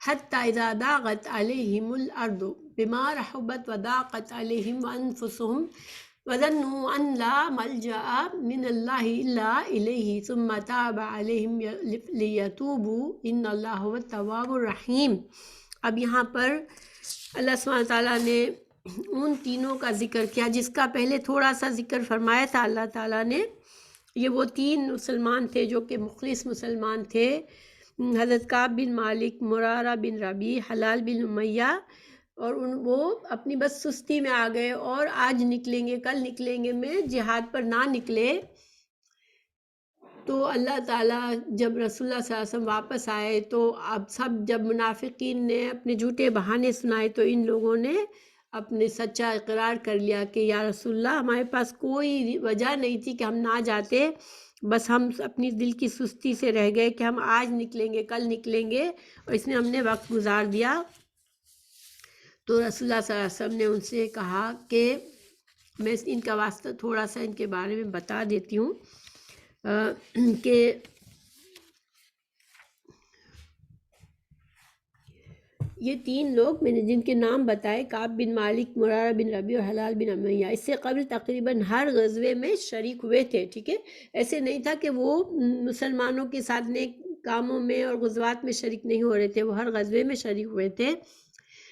حَتَّى إِذَا ضَاقَتْ عَلَيْهِمُ الْأَرْضُ بِمَا رَحُبَتْ وَضَاقَتْ عَلَيْهِمْ أَنفُسُهُمْ وَظَنُّوا أَنْ لَا مَلْجَأَ مِنَ اللَّهِ إِلَّا إِلَيْهِ ثُمَّ تَابَ عَلَيْهِمْ لِيَتُوبُوا إِنَّ اللَّهَ هُوَ التَّوَّابُ الرَّحِيمُ۔ اب یہاں پر اللہ سبحانہ تعالیٰ نے ان تینوں کا ذکر کیا جس کا پہلے تھوڑا سا ذکر فرمایا تھا اللہ تعالیٰ نے۔ یہ وہ تین مسلمان تھے جو کہ مخلص مسلمان تھے، حضرت کعب بن مالک، مرارہ بن ربیع، حلال بن امیہ، اور وہ اپنی بس سستی میں آ گئے اور آج نکلیں گے کل نکلیں گے میں جہاد پر نہ نکلے۔ تو اللہ تعالیٰ جب رسول اللہ صلی اللہ علیہ وسلم واپس آئے تو اب سب جب منافقین نے اپنے جھوٹے بہانے سنائے تو ان لوگوں نے اپنے سچا اقرار کر لیا کہ یا رسول اللہ ہمارے پاس کوئی وجہ نہیں تھی کہ ہم نہ جاتے، بس ہم اپنی دل کی سستی سے رہ گئے کہ ہم آج نکلیں گے کل نکلیں گے، اور اس میں ہم نے وقت گزار دیا۔ تو رسول اللہ صلی اللہ علیہ وسلم نے ان سے کہا کہ میں ان کا واسطہ تھوڑا سا ان کے بارے میں بتا دیتی ہوں کہ یہ تین لوگ میں نے جن کے نام بتائے، کعب بن مالک، مرارہ بن ربیع اور حلال بن امیہ، اس سے قبل تقریباً ہر غزوے میں شریک ہوئے تھے، ٹھیک ہے؟ ایسے نہیں تھا کہ وہ مسلمانوں کے ساتھ نیک کاموں میں اور غزوات میں شریک نہیں ہو رہے تھے، وہ ہر غزوے میں شریک ہوئے تھے۔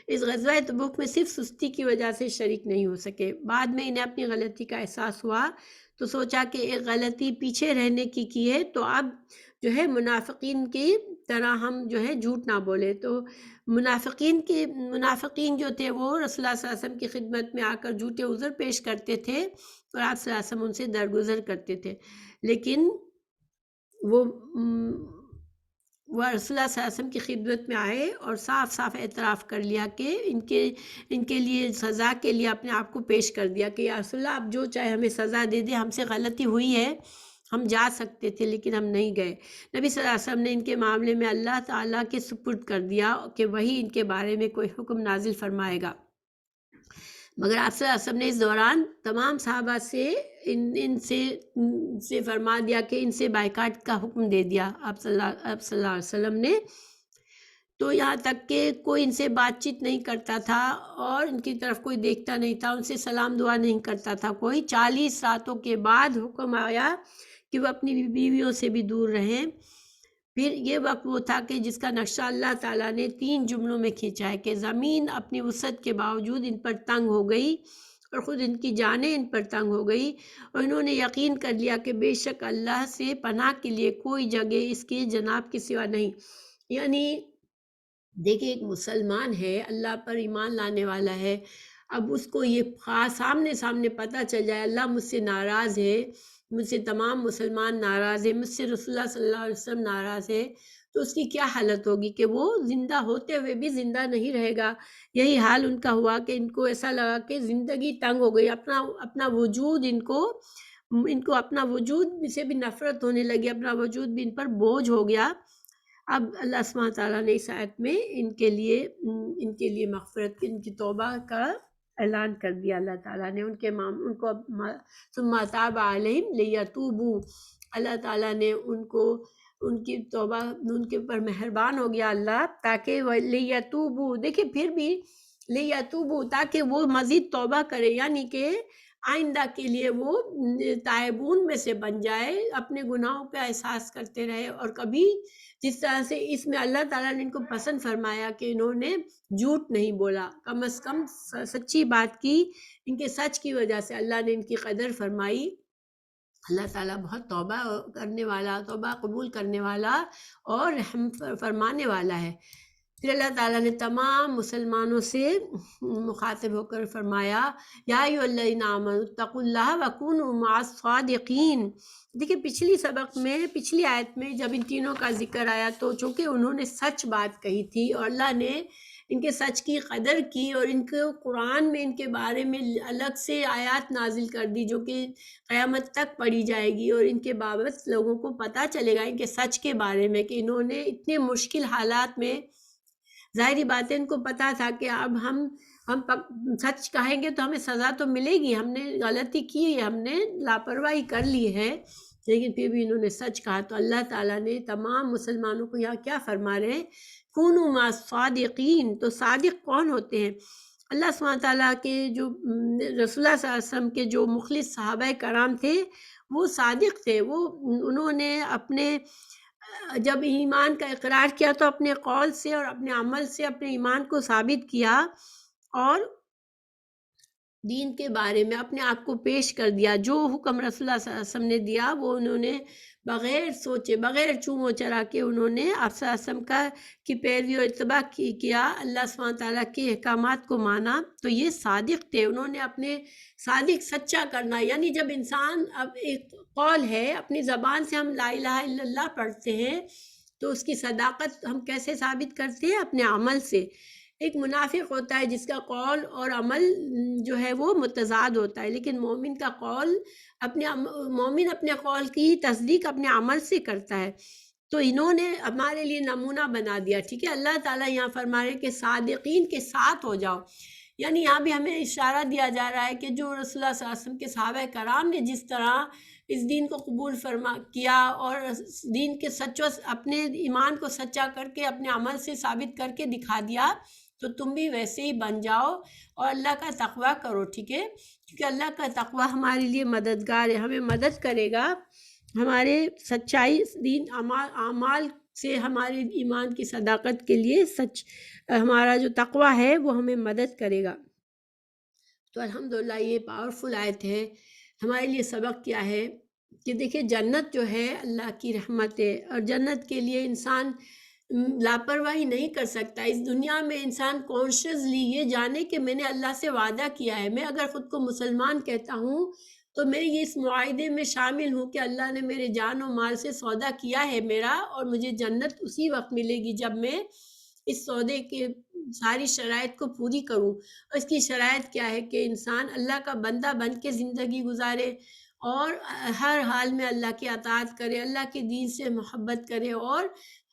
اس غزوہ تبوک میں صرف سستی کی وجہ سے شریک نہیں ہو سکے، بعد میں انہیں اپنی غلطی کا احساس ہوا تو سوچا کہ ایک غلطی پیچھے رہنے کی ہے، تو اب جو ہے منافقین کی طرح ہم جو ہے جھوٹ نہ بولے۔ تو منافقین جو تھے وہ رسول اللہ صلی اللہ علیہ وسلم کی خدمت میں آ کر جھوٹے عذر پیش کرتے تھے اور آپ صلی اللہ علیہ وسلم ان سے درگزر کرتے تھے، لیکن وہ رسول اللہ صلی اللہ علیہ وسلم کی خدمت میں آئے اور صاف صاف اعتراف کر لیا کہ ان کے لیے سزا کے لیے اپنے آپ کو پیش کر دیا کہ یا رسول اللہ آپ جو چاہے ہمیں سزا دے دے، ہم سے غلطی ہوئی ہے، ہم جا سکتے تھے لیکن ہم نہیں گئے۔ نبی صلی اللہ علیہ وسلم نے ان کے معاملے میں اللہ تعالیٰ کے سپرد کر دیا کہ وہی ان کے بارے میں کوئی حکم نازل فرمائے گا، مگر آپ صلی اللہ علیہ وسلم نے اس دوران تمام صحابہ سے ان سے فرما دیا کہ ان سے بائیکاٹ کا حکم دے دیا آپ صلی اللہ علیہ وسلم نے۔ تو یہاں تک کہ کوئی ان سے بات چیت نہیں کرتا تھا اور ان کی طرف کوئی دیکھتا نہیں تھا، ان سے سلام دعا نہیں کرتا تھا کوئی۔ 40 راتوں کے بعد حکم آیا کہ وہ اپنی بیویوں سے بھی دور رہیں۔ پھر یہ وقت وہ تھا کہ جس کا نقشہ اللہ تعالیٰ نے 3 جملوں میں کھینچا ہے کہ زمین اپنی وسعت کے باوجود ان پر تنگ ہو گئی اور خود ان کی جانیں ان پر تنگ ہو گئی، اور انہوں نے یقین کر لیا کہ بے شک اللہ سے پناہ کے لیے کوئی جگہ اس کے جناب کے سوا نہیں۔ یعنی دیکھیں ایک مسلمان ہے، اللہ پر ایمان لانے والا ہے، اب اس کو یہ خاص سامنے پتہ چل جائے اللہ مجھ سے ناراض ہے، مجھ سے تمام مسلمان ناراض ہے، مجھ سے رسول اللہ صلی اللہ علیہ وسلم ناراض ہے، تو اس کی کیا حالت ہوگی کہ وہ زندہ ہوتے ہوئے بھی زندہ نہیں رہے گا۔ یہی حال ان کا ہوا کہ ان کو ایسا لگا کہ زندگی تنگ ہو گئی، اپنا وجود ان کو اپنا وجود سے بھی نفرت ہونے لگی، اپنا وجود بھی ان پر بوجھ ہو گیا۔ اب اللہ سبحانہ تعالیٰ نے اس آیت میں ان کے لیے مغفرت، ان کی توبہ کا اعلان کر دیا۔ اللہ تعالیٰ نے ان کو ثم تاب علیہم لیتوبوا، اللہ تعالیٰ نے ان کی توبہ، ان کے اوپر مہربان ہو گیا اللہ، تاکہ وہ لیتوبوا، دیکھیں پھر بھی لیتوبوا، تاکہ وہ مزید توبہ کرے، یعنی کہ آئندہ کے لیے وہ تائبون میں سے بن جائے، اپنے گناہوں کا احساس کرتے رہے، اور کبھی جس طرح سے اس میں اللہ تعالیٰ نے ان کو پسند فرمایا کہ انہوں نے جھوٹ نہیں بولا، کم از کم سچی بات کی، ان کے سچ کی وجہ سے اللہ نے ان کی قدر فرمائی۔ اللہ تعالیٰ بہت توبہ کرنے والا، توبہ قبول کرنے والا اور رحم فرمانے والا ہے۔ پھر اللہ تعالیٰ نے تمام مسلمانوں سے مخاطب ہو کر فرمایا، یا ایھا الذین آمنوا اتقوا اللہ وکونوا مع الصادقین۔ دیکھیں پچھلی آیت میں جب ان تینوں کا ذکر آیا تو چونکہ انہوں نے سچ بات کہی تھی اور اللہ نے ان کے سچ کی قدر کی اور ان کو قرآن میں ان کے بارے میں الگ سے آیات نازل کر دی جو کہ قیامت تک پڑھی جائے گی، اور ان کے بابت لوگوں کو پتہ چلے گا ان کے سچ کے بارے میں کہ انہوں نے اتنے مشکل حالات میں، ظاہری بات ہے ان کو پتہ تھا کہ اب ہم سچ کہیں گے تو ہمیں سزا تو ملے گی، ہم نے غلطی کی ہے، ہم نے لاپرواہی کر لی ہے، لیکن پھر بھی انہوں نے سچ کہا تو اللہ تعالیٰ نے تمام مسلمانوں کو یہاں کیا فرما رہے ہیں، کونوا مع الصادقین۔ تو صادق کون ہوتے ہیں؟ اللہ سبحانہ تعالیٰ کے جو رسول اللہ صلی اللہ علیہ وسلم کے جو مخلص صحابہ کرام تھے وہ صادق تھے، وہ انہوں نے اپنے جب ایمان کا اقرار کیا تو اپنے قول سے اور اپنے عمل سے اپنے ایمان کو ثابت کیا اور دین کے بارے میں اپنے آپ کو پیش کر دیا، جو حکم رسول اللہ صلی اللہ علیہ وسلم نے دیا وہ انہوں نے بغیر سوچے، بغیر چوم و چرا کے انہوں نے آپ صلی اللہ علیہ وسلم کی پیروی اور اتباع کیا، اللہ سبحانہ تعالیٰ کے احکامات کو مانا، تو یہ صادق تھے۔ انہوں نے اپنے صادق سچا کرنا، یعنی جب انسان اب ایک قول ہے، اپنی زبان سے ہم لا الہ الا اللہ پڑھتے ہیں تو اس کی صداقت ہم کیسے ثابت کرتے ہیں؟ اپنے عمل سے۔ ایک منافق ہوتا ہے جس کا قول اور عمل جو ہے وہ متضاد ہوتا ہے، لیکن مومن کا قول مومن اپنے قول کی تصدیق اپنے عمل سے کرتا ہے، تو انہوں نے ہمارے لیے نمونہ بنا دیا، ٹھیک ہے۔ اللہ تعالیٰ یہاں فرما رہے کہ صادقین کے ساتھ ہو جاؤ، یعنی یہاں بھی ہمیں اشارہ دیا جا رہا ہے کہ جو رسول اللہ صلی اللہ علیہ وسلم کے صحابہ کرام نے جس طرح اس دین کو قبول کیا اور دین کے اپنے ایمان کو سچا کر کے اپنے عمل سے ثابت کر کے دکھا دیا، تو تم بھی ویسے ہی بن جاؤ اور اللہ کا تقویٰ کرو، ٹھیک ہے، کیونکہ اللہ کا تقویٰ ہمارے لیے مددگار ہے، ہمیں مدد کرے گا، ہمارے سچائی دین اعمال سے ہمارے ایمان کی صداقت کے لیے ہمارا جو تقویٰ ہے وہ ہمیں مدد کرے گا۔ تو الحمدللہ یہ پاورفل آیت ہے، ہمارے لیے سبق کیا ہے کہ دیکھیں جنت جو ہے اللہ کی رحمت ہے، اور جنت کے لیے انسان لاپرواہی نہیں کر سکتا۔ اس دنیا میں انسان کانشیسلی یہ جانے کہ میں نے اللہ سے وعدہ کیا ہے، میں اگر خود کو مسلمان کہتا ہوں تو میں یہ اس معاہدے میں شامل ہوں کہ اللہ نے میرے جان و مال سے سودا کیا ہے میرا، اور مجھے جنت اسی وقت ملے گی جب میں اس سودے کے ساری شرائط کو پوری کروں۔ اور اس کی شرائط کیا ہے کہ انسان اللہ کا بندہ بن کے زندگی گزارے اور ہر حال میں اللہ کی اطاعت کرے، اللہ کے دین سے محبت کرے، اور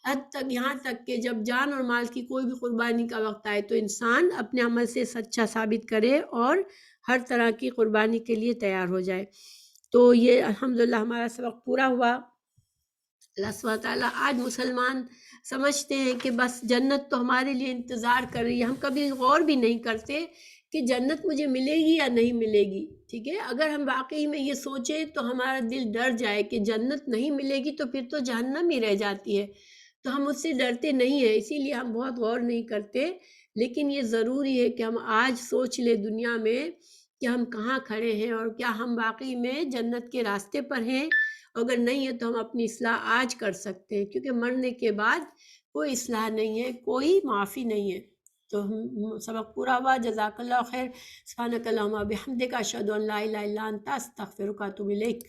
حد تک یہاں تک کہ جب جان اور مال کی کوئی بھی قربانی کا وقت آئے تو انسان اپنے عمل سے سچا ثابت کرے اور ہر طرح کی قربانی کے لیے تیار ہو جائے۔ تو یہ الحمدللہ ہمارا سبق پورا ہوا۔ اللہ سبحانہ تعالیٰ آج مسلمان سمجھتے ہیں کہ بس جنت تو ہمارے لیے انتظار کر رہی ہے، ہم کبھی غور بھی نہیں کرتے کہ جنت مجھے ملے گی یا نہیں ملے گی، ٹھیک ہے۔ اگر ہم واقعی میں یہ سوچیں تو ہمارا دل ڈر جائے کہ جنت نہیں ملے گی تو پھر تو جہنم ہی رہ جاتی ہے، تو ہم اس سے ڈرتے نہیں ہیں، اسی لیے ہم بہت غور نہیں کرتے۔ لیکن یہ ضروری ہے کہ ہم آج سوچ لیں دنیا میں کہ ہم کہاں کھڑے ہیں اور کیا ہم واقعی میں جنت کے راستے پر ہیں، اگر نہیں ہے تو ہم اپنی اصلاح آج کر سکتے ہیں، کیونکہ مرنے کے بعد کوئی اصلاح نہیں ہے، کوئی معافی نہیں ہے۔ تو سبق پورا ہوا، جزاک اللہ خیر، سبحانک اللہم و بحمدک، اشہد ان لا الہ الا انت، استغفرک و اتوب الیک۔